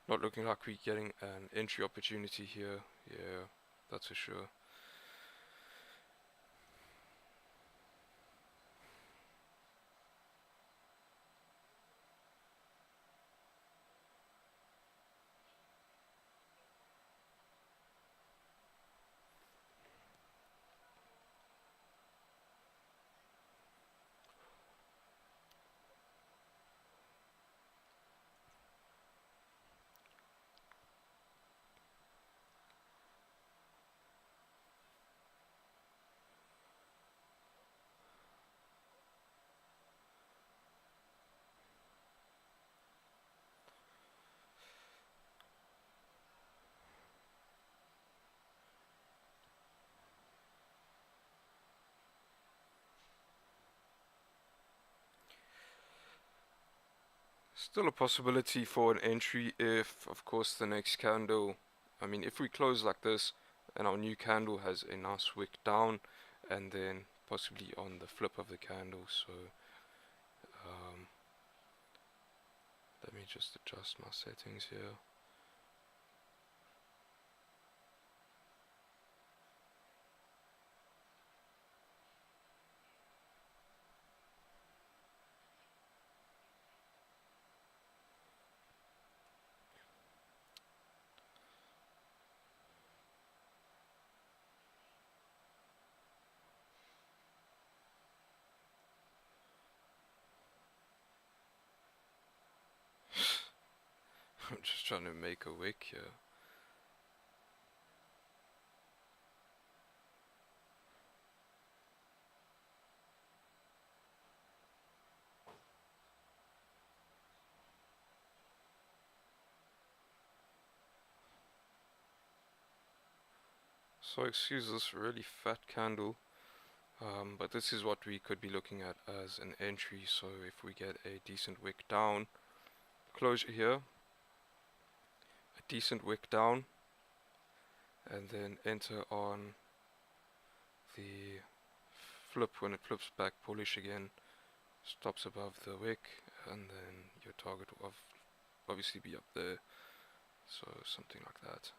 Not looking like we're getting an entry opportunity here. Yeah, that's for sure. Still a possibility for an entry if, of course, the next candle, I mean, if we close like this and our new candle has a nice wick down and then possibly on the flip of the candle. So let me just adjust my settings here. I'm just trying to make a wick here. So excuse this really fat candle, but this is what we could be looking at as an entry. So if we get a decent wick down, closure here, a decent wick down, and then enter on the flip. When it flips back bullish again, stops above the wick, and then your target will obviously be up there, so something like that.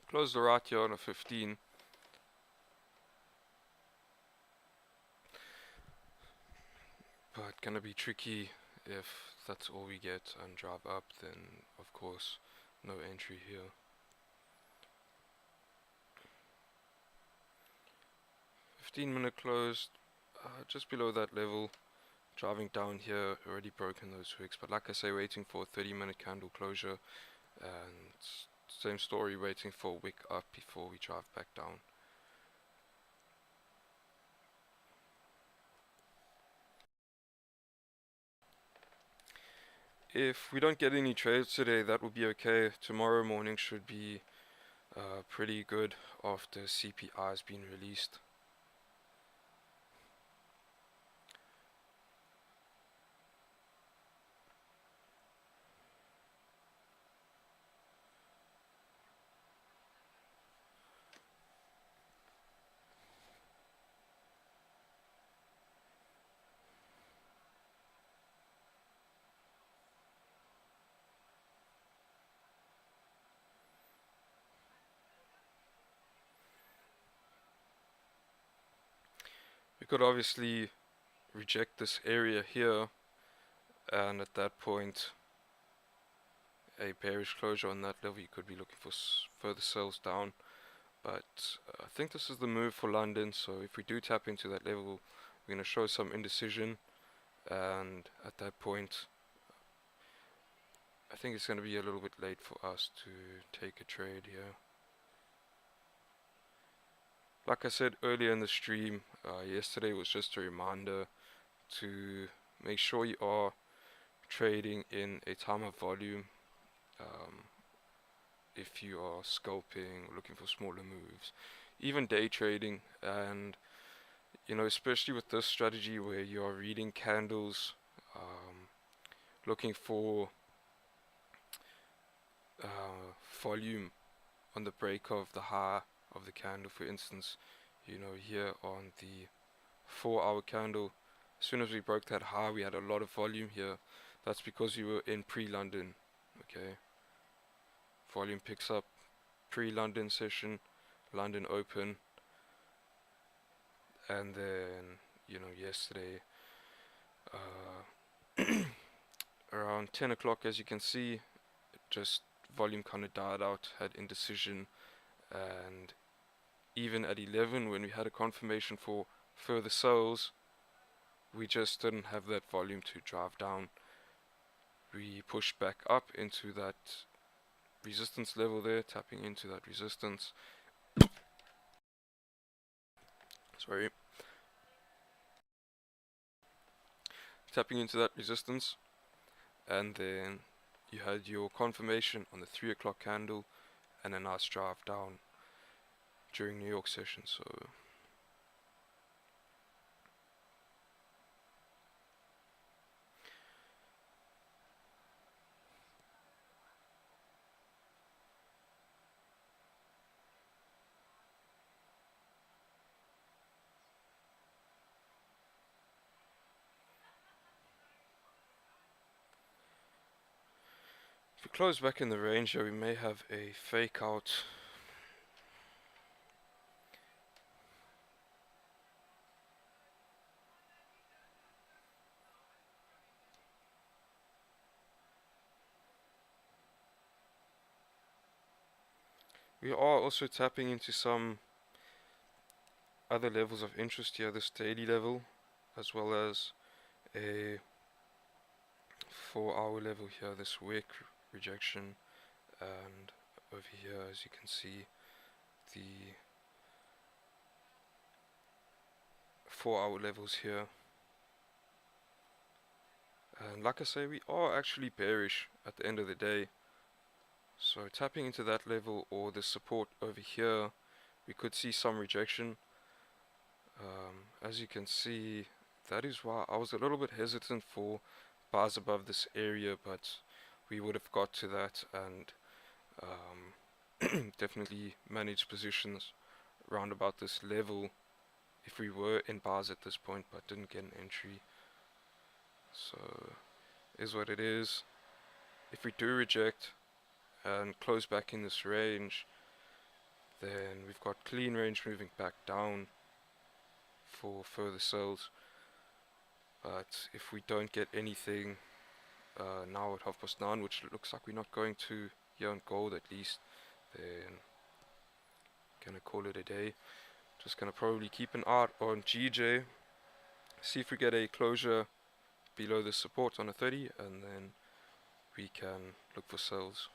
Close the right here on a 15. But gonna be tricky if that's all we get and drive up, then of course no entry here. 15-minute closed, just below that level. Driving down here, already broken those wicks, but like I say, waiting for a 30-minute candle closure, and same story, waiting for a wick up before we drive back down. If we don't get any trades today, that will be okay. Tomorrow morning should be pretty good after CPI has been released. We could obviously reject this area here, and at that point a bearish closure on that level, you could be looking for further sells down. But I think this is the move for London, so if we do tap into that level, we're going to show some indecision, and at that point I think it's going to be a little bit late for us to take a trade here. Like I said earlier in the stream, yesterday was just a reminder to make sure you are trading in a time of volume. If you are scalping or looking for smaller moves, even day trading, and especially with this strategy where you are reading candles, looking for volume on the break of the high of the candle. For instance, here on the 4-hour candle, as soon as we broke that high, we had a lot of volume here. That's because we were in pre-London. Okay, volume picks up pre-London session, London open, and then yesterday around 10 o'clock, as you can see, just volume kind of died out, had indecision, and even at 11 when we had a confirmation for further sales, we just didn't have that volume to drive down. We pushed back up into that resistance level there, tapping into that resistance. Sorry. Tapping into that resistance, and then you had your confirmation on the 3 o'clock candle and a nice drive down during New York session. So if we close back in the range here, we may have a fake out. We are also tapping into some other levels of interest here, this daily level, as well as a 4-hour level here, this wick rejection, and over here, as you can see, the 4-hour levels here. And like I say, we are actually bearish at the end of the day. So tapping into that level or the support over here, we could see some rejection. As you can see, that is why I was a little bit hesitant for bars above this area, but we would have got to that and definitely managed positions around about this level if we were in bars at this point but didn't get an entry. So is what it is. If we do reject and close back in this range, then we've got clean range moving back down for further sells. But if we don't get anything now at 9:30, which looks like we're not going to here on gold at least, then gonna call it a day. Just gonna probably keep an eye on GJ, see if we get a closure below the support on a 30, and then we can look for sells.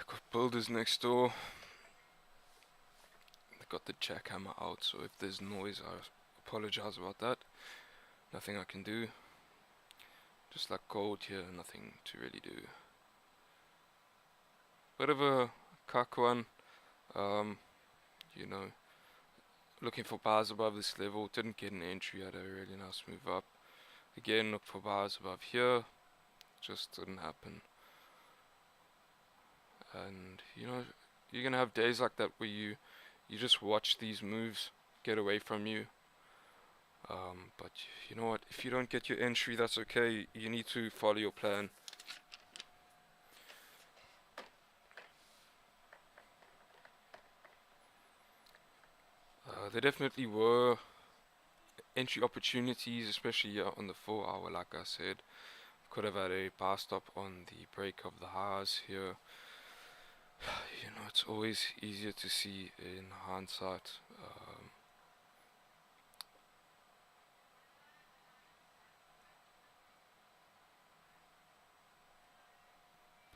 Got builders next door. They got the jackhammer out, so if there's noise, I apologize about that. Nothing I can do. Just like gold here, nothing to really do. Bit of a cuck one. You know, looking for bars above this level. Didn't get an entry. Had a really nice move up. Again, look for bars above here. Just didn't happen. And you know, you're gonna have days like that where you just watch these moves get away from you. But you know what? If you don't get your entry, that's okay. You need to follow your plan. There definitely were entry opportunities, especially on the 4-hour. Like I said, could have had a bar stop on the break of the highs here. You know, it's always easier to see in hindsight.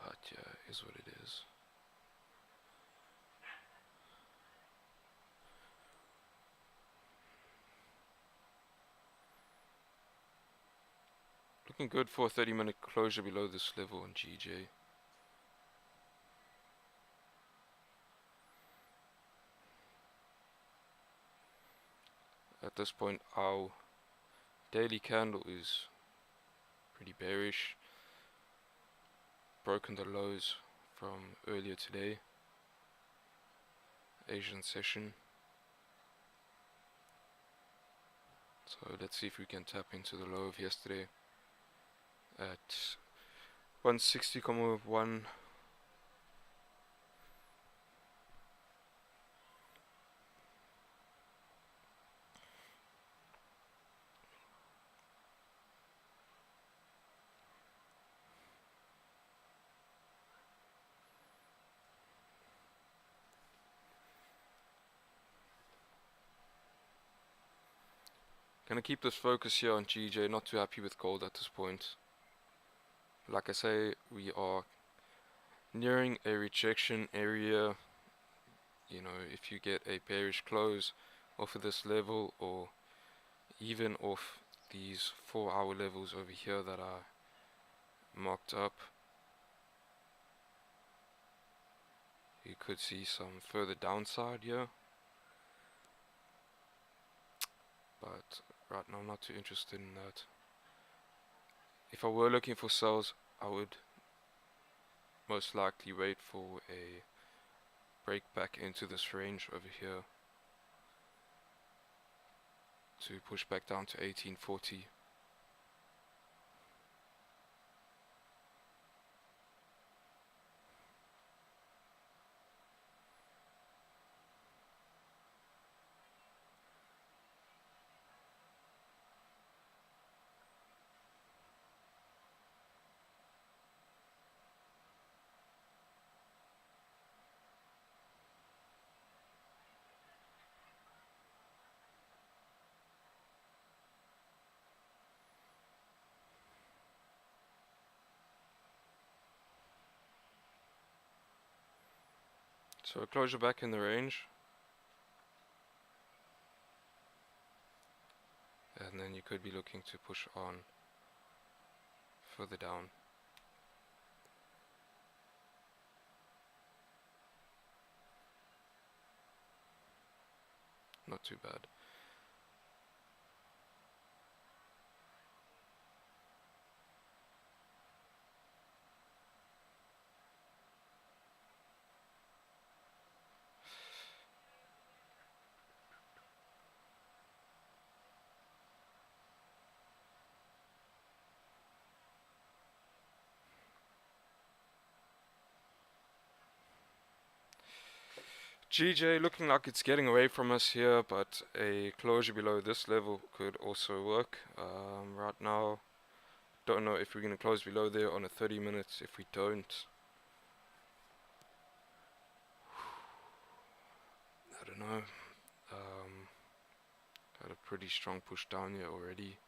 But yeah, is what it is. Looking good for a 30-minute closure below this level on GJ. At this point, our daily candle is pretty bearish. broken the lows from earlier today, Asian session. So let's see if we can tap into the low of yesterday at 160.1. Gonna keep this focus here on GJ, not too happy with gold at this point. Like I say, we are nearing a rejection area. You know, if you get a bearish close off of this level, or even off these 4-hour levels over here that are marked up, you could see some further downside here. But right now I'm not too interested in that. If I were looking for sales, I would most likely wait for a break back into this range over here to push back down to 1840. So a closure back in the range, and then you could be looking to push on further down. Not too bad. GJ looking like it's getting away from us here, but a closure below this level could also work. Right now, don't know if we're going to close below there on a 30 minutes. If we don't, I don't know. Had a pretty strong push down here already.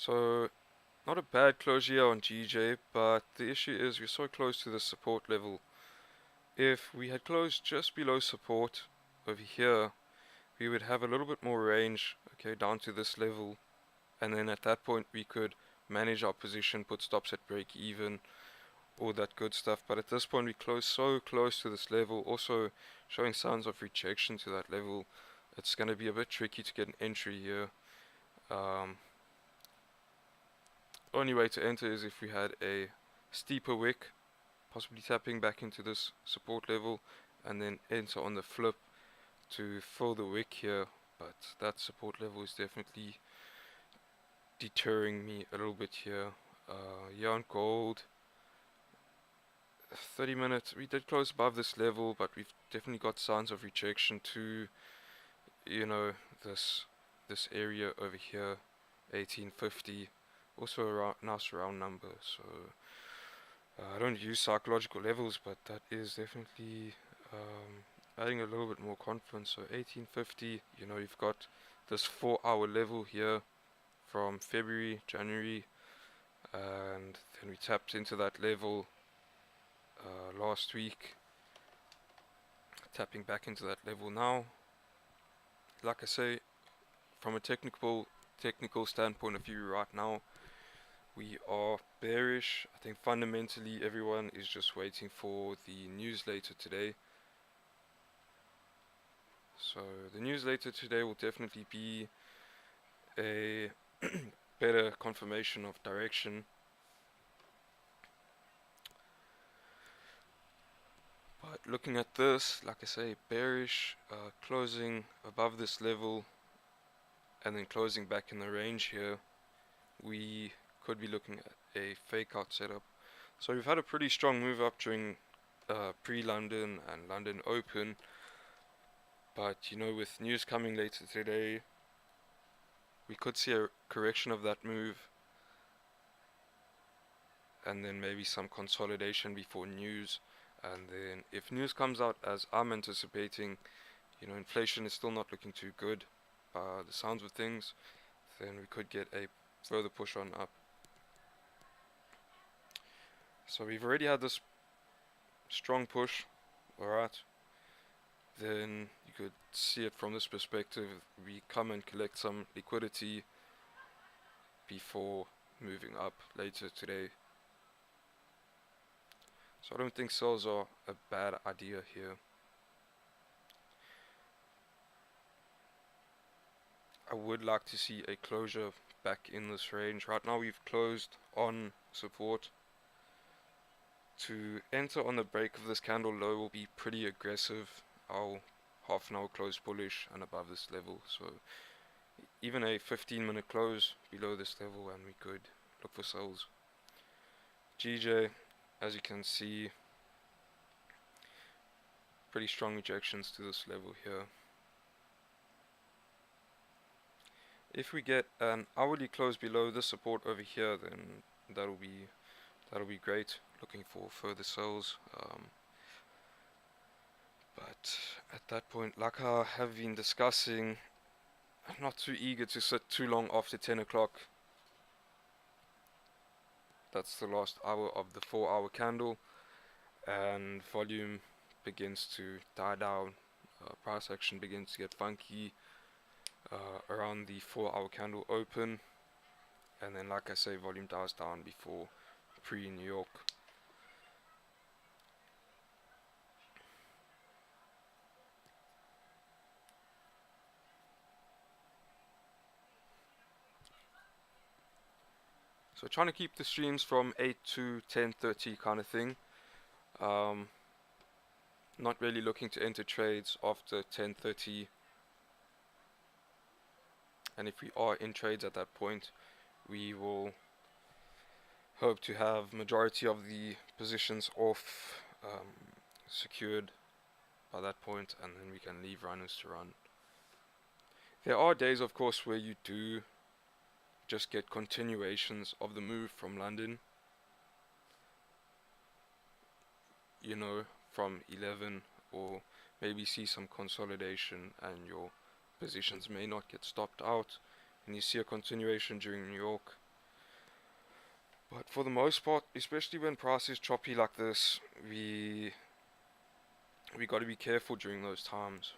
So not a bad close here on GJ, but the issue is we're so close to the support level. If we had closed just below support over here, we would have a little bit more range, okay, down to this level, and then at that point we could manage our position, put stops at break even, all that good stuff. But at this point we close so close to this level, also showing signs of rejection to that level. It's going to be a bit tricky to get an entry here. Only way to enter is if we had a steeper wick, possibly tapping back into this support level, and then enter on the flip to fill the wick here. But that support level is definitely deterring me a little bit here. Here on gold, 30 minutes, we did close above this level, but we've definitely got signs of rejection to, you know, this area over here, 1850. Also a nice round number. So I don't use psychological levels, but that is definitely adding a little bit more confidence. So 1850, you know, you've got this 4-hour level here from February, January, and then we tapped into that level last week, tapping back into that level now. Like I say, from a technical standpoint of view right now, we are bearish. I think fundamentally everyone is just waiting for the news later today. So the news later today will definitely be a better confirmation of direction. But looking at this, like I say, bearish, closing above this level and then closing back in the range here, we could be looking at a fake out setup. So we've had a pretty strong move up during pre-London and London Open, but you know, with news coming later today, we could see a correction of that move and then maybe some consolidation before news. And then if news comes out as I'm anticipating, you know, inflation is still not looking too good, the sounds of things, then we could get a further push on up. So we've already had this strong push, alright. Then you could see it from this perspective. We come and collect some liquidity before moving up later today. So I don't think sells are a bad idea here. I would like to see a closure back in this range. Right now we've closed on support. To enter on the break of this candle low will be pretty aggressive. I'll half an hour close bullish and above this level. So even a 15-minute close below this level and we could look for sells. GJ, as you can see, pretty strong rejections to this level here. If we get an hourly close below this support over here, then that'll be great. Looking for further sells. But at that point, like I have been discussing, I'm not too eager to sit too long after 10 o'clock. That's the last hour of the 4-hour candle, and volume begins to die down. Price action begins to get funky around the 4-hour candle open, and then like I say, volume dies down before pre-New York. So trying to keep the streams from 8 to 10:30 kind of thing. Not really looking to enter trades after 10:30. And if we are in trades at that point, we will hope to have majority of the positions off, secured by that point, and then we can leave runners to run. There are days, of course, where you do just get continuations of the move from London, you know, from 11, or maybe see some consolidation and your positions may not get stopped out, and you see a continuation during New York. But for the most part, especially when price is choppy like this, we got to be careful during those times.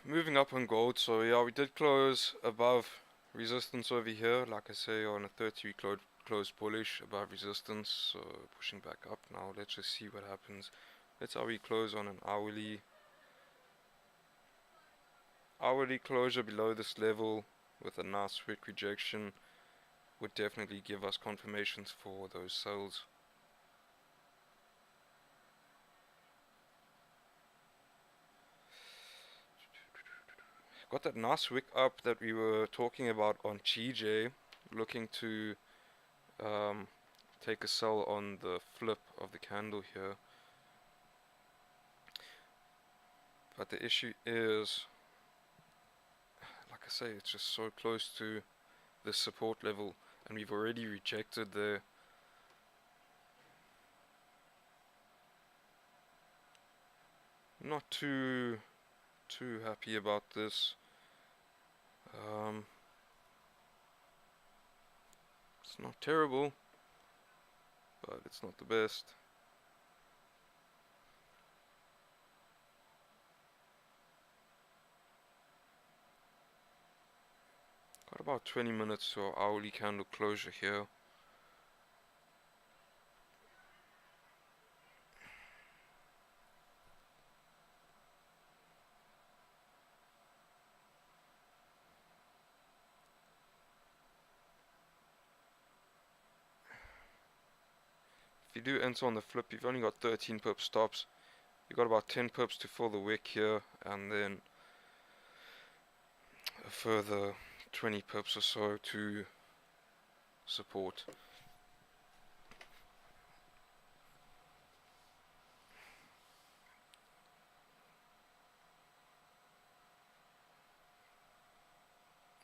Moving up on gold, so yeah, we did close above resistance over here, like I say, on a 30-week close bullish above resistance, so pushing back up now. Let's just see what happens. That's how we close on an hourly closure below this level with a nice wick rejection would definitely give us confirmations for those sales. Got that nice wick up that we were talking about on GJ, looking to take a sell on the flip of the candle here. But the issue is like I say, it's just so close to the support level, and we've already rejected the not too happy about this. It's not terrible, but it's not the best. Got about 20 minutes to our hourly candle closure here. If you do enter on the flip, you've only got 13 pip stops. You've got about 10 pips to fill the wick here, and then a further 20 pips or so to support.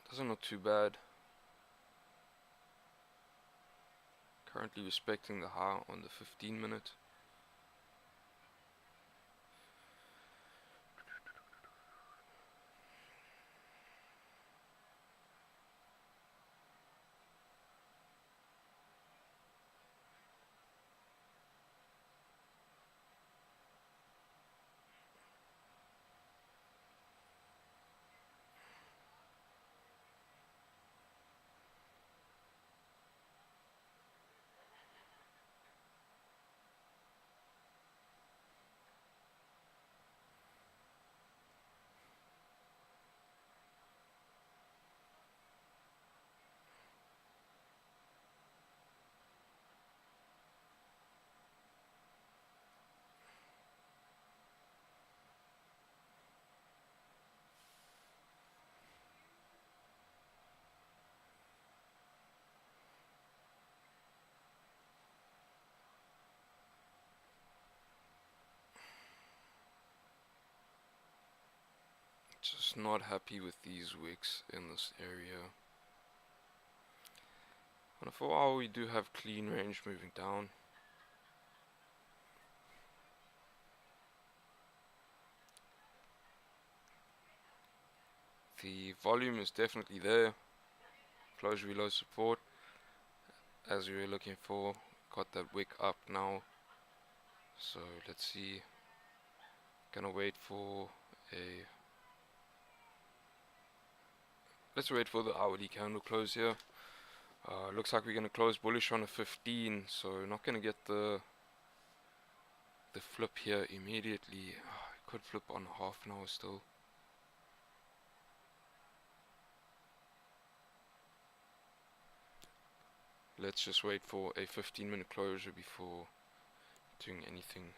Doesn't look too bad. Currently respecting the high on the 15 minute. Just not happy with these wicks in this area. On a 4 hour we do have clean range moving down. The volume is definitely there. Closure below support, as we were looking for. Got that wick up now. So let's see. Gonna wait for a. Let's wait for the hourly candle close here. Looks like we're gonna close bullish on a 15, so not gonna get the flip here immediately. Could flip on half an hour still. Let's just wait for a 15-minute closure before doing anything.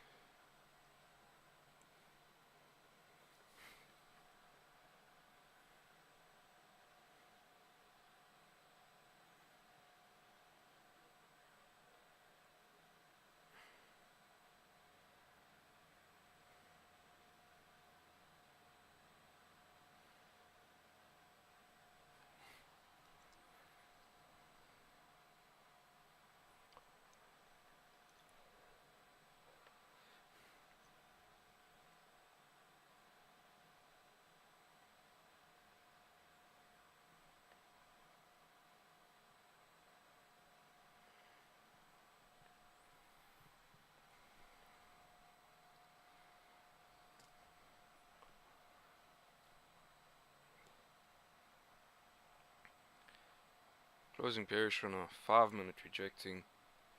Closing bearish on a 5-minute, rejecting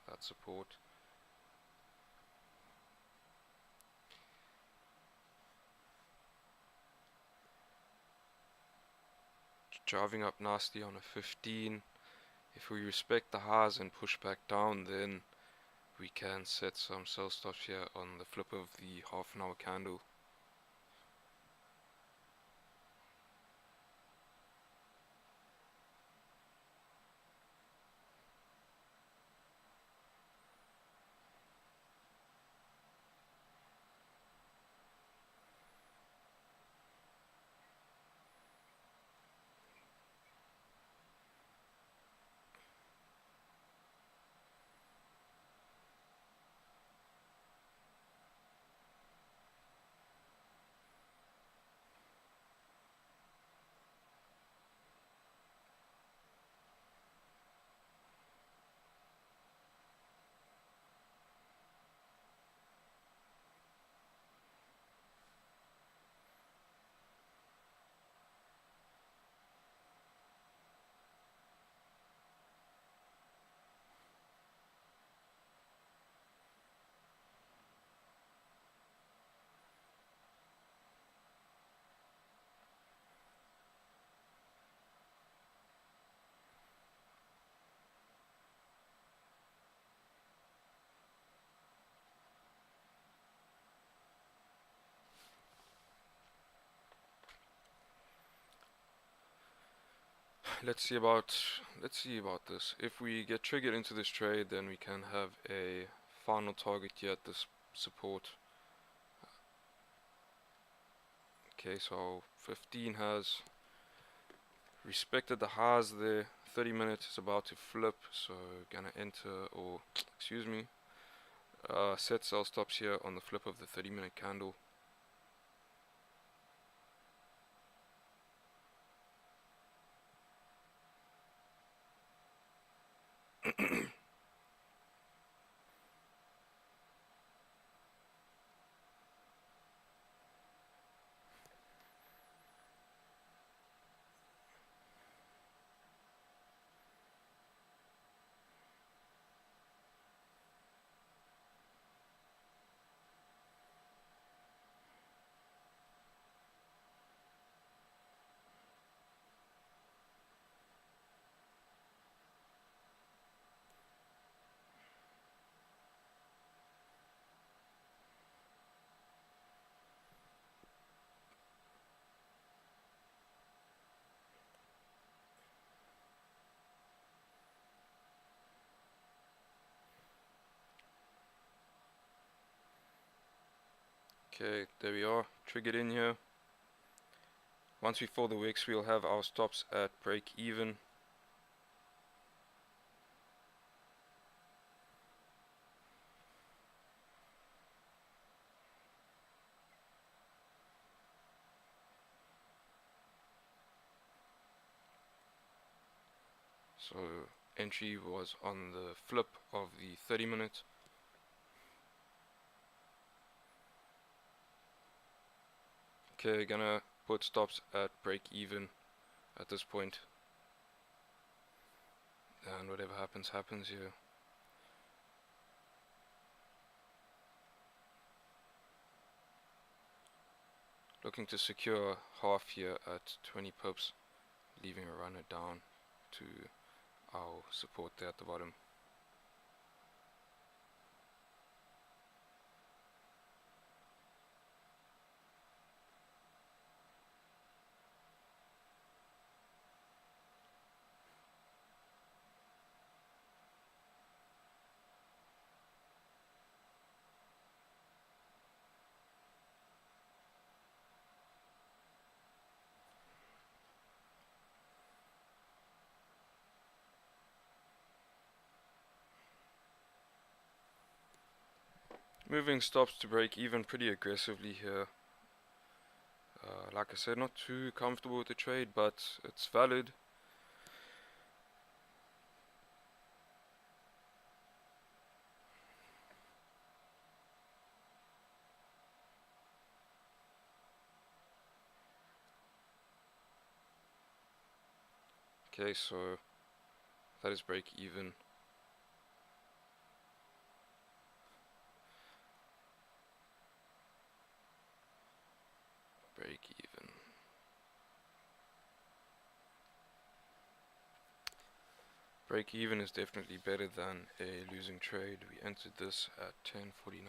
that support. Driving up nicely on a 15. If we respect the highs and push back down, then we can set some sell stops here on the flip of the half an hour candle. let's see about this. If we get triggered into this trade, then we can have a final target here at this support. Okay, so 15 has respected the highs there. 30 minutes is about to flip, so gonna enter, or excuse me, set sell stops here on the flip of the 30-minute candle. Okay, there we are, triggered in here. Once we fill the wicks, we'll have our stops at break even. So entry was on the flip of the 30 minutes. Okay, gonna put stops at break even at this point. And whatever happens, happens here. Looking to secure half here at 20 pips, leaving a runner down to our support there at the bottom. Moving stops to break even pretty aggressively here. Like I said, not too comfortable with the trade, but it's valid. Okay, so that is break even. Break even. Break even is definitely better than a losing trade. We entered this at 10.49.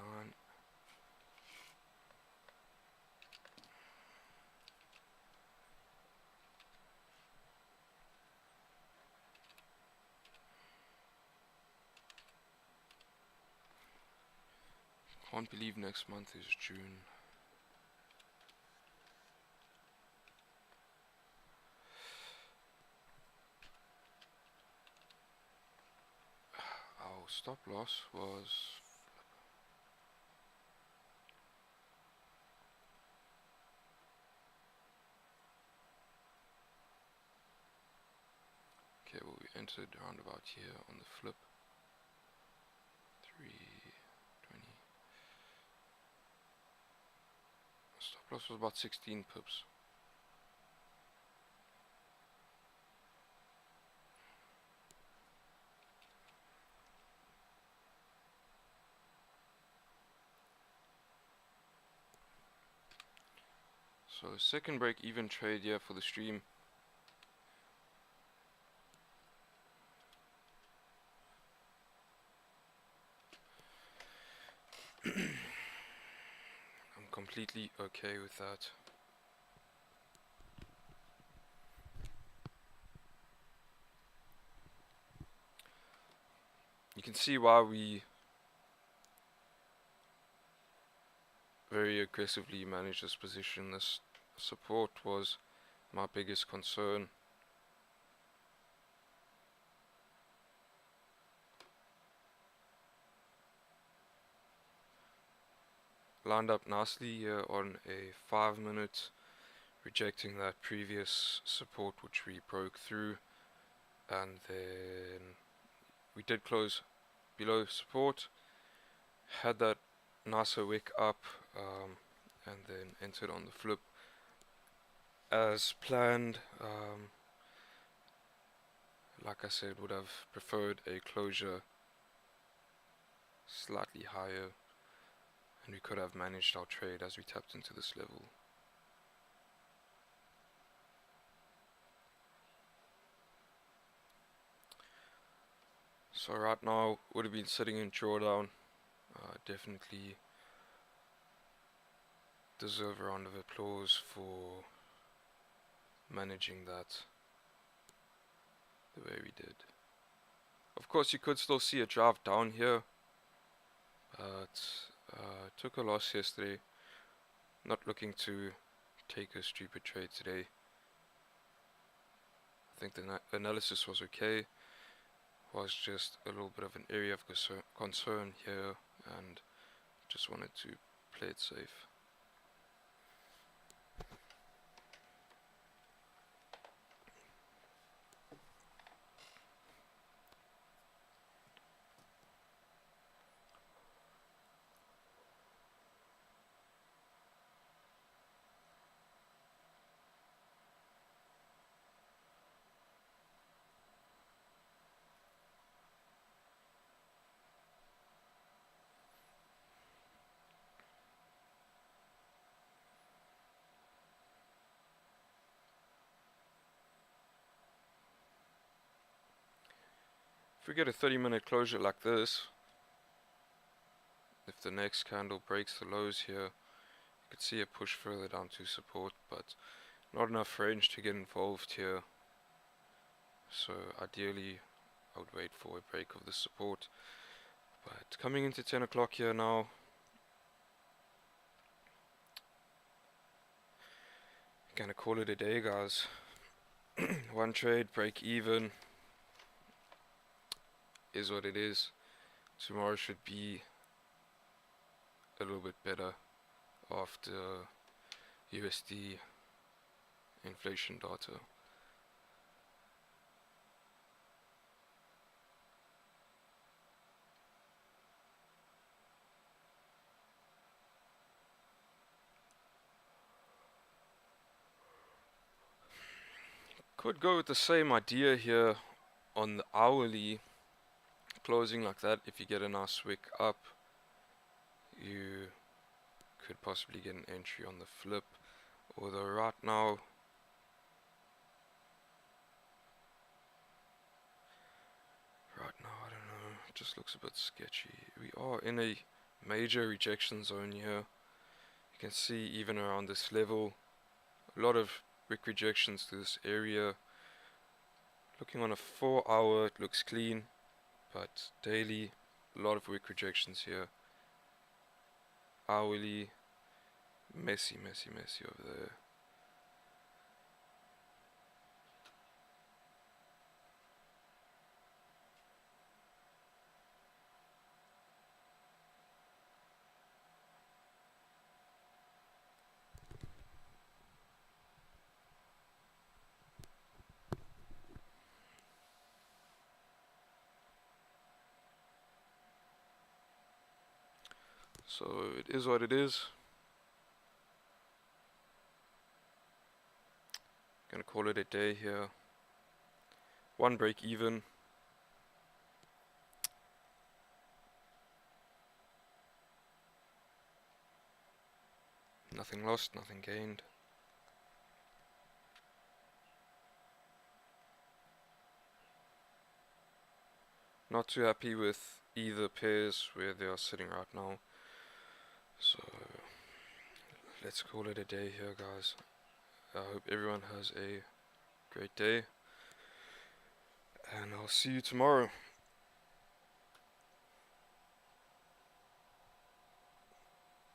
Can't believe next month is June. Our stop loss was okay, well, we entered around about here on the flip. 320. Stop loss was about 16 pips. So second break even trade here for the stream. I'm completely okay with that. you can see why we very aggressively managed this position. This support was my biggest concern. Lined up nicely here on a 5-minute, rejecting that previous support which we broke through, and then we did close below support, had that nicer wick up, and then entered on the flip as planned. Like I said, would have preferred a closure slightly higher, and we could have managed our trade as we tapped into this level. So right now would have been sitting in drawdown. Definitely deserve a round of applause for managing that the way we did. Of course, you could still see a drive down here, but took a loss yesterday. Not looking to take a stupid trade today. I think the analysis was okay. Was just a little bit of an area of concern here, and just wanted to play it safe. If we get a 30-minute closure like this, if the next candle breaks the lows here, you could see a push further down to support, but not enough range to get involved here. So ideally I would wait for a break of the support. But coming into 10 o'clock here now, gonna call it a day, guys. One trade, break even, is what it is. Tomorrow should be a little bit better after USD inflation data. Could go with the same idea here on the hourly, closing like that. If you get a nice wick up, you could possibly get an entry on the flip. Although right now, I don't know, it just looks a bit sketchy. We are in a major rejection zone here. You can see even around this level, a lot of wick rejections to this area. Looking on a 4-hour, it looks clean, but daily, a lot of wick rejections here. Hourly, messy over there. So it is what it is. Gonna call it a day here. One break even. Nothing lost, nothing gained. Not too happy with either pairs where they are sitting right now. So let's call it a day here, guys. I hope everyone has a great day, and I'll see you tomorrow.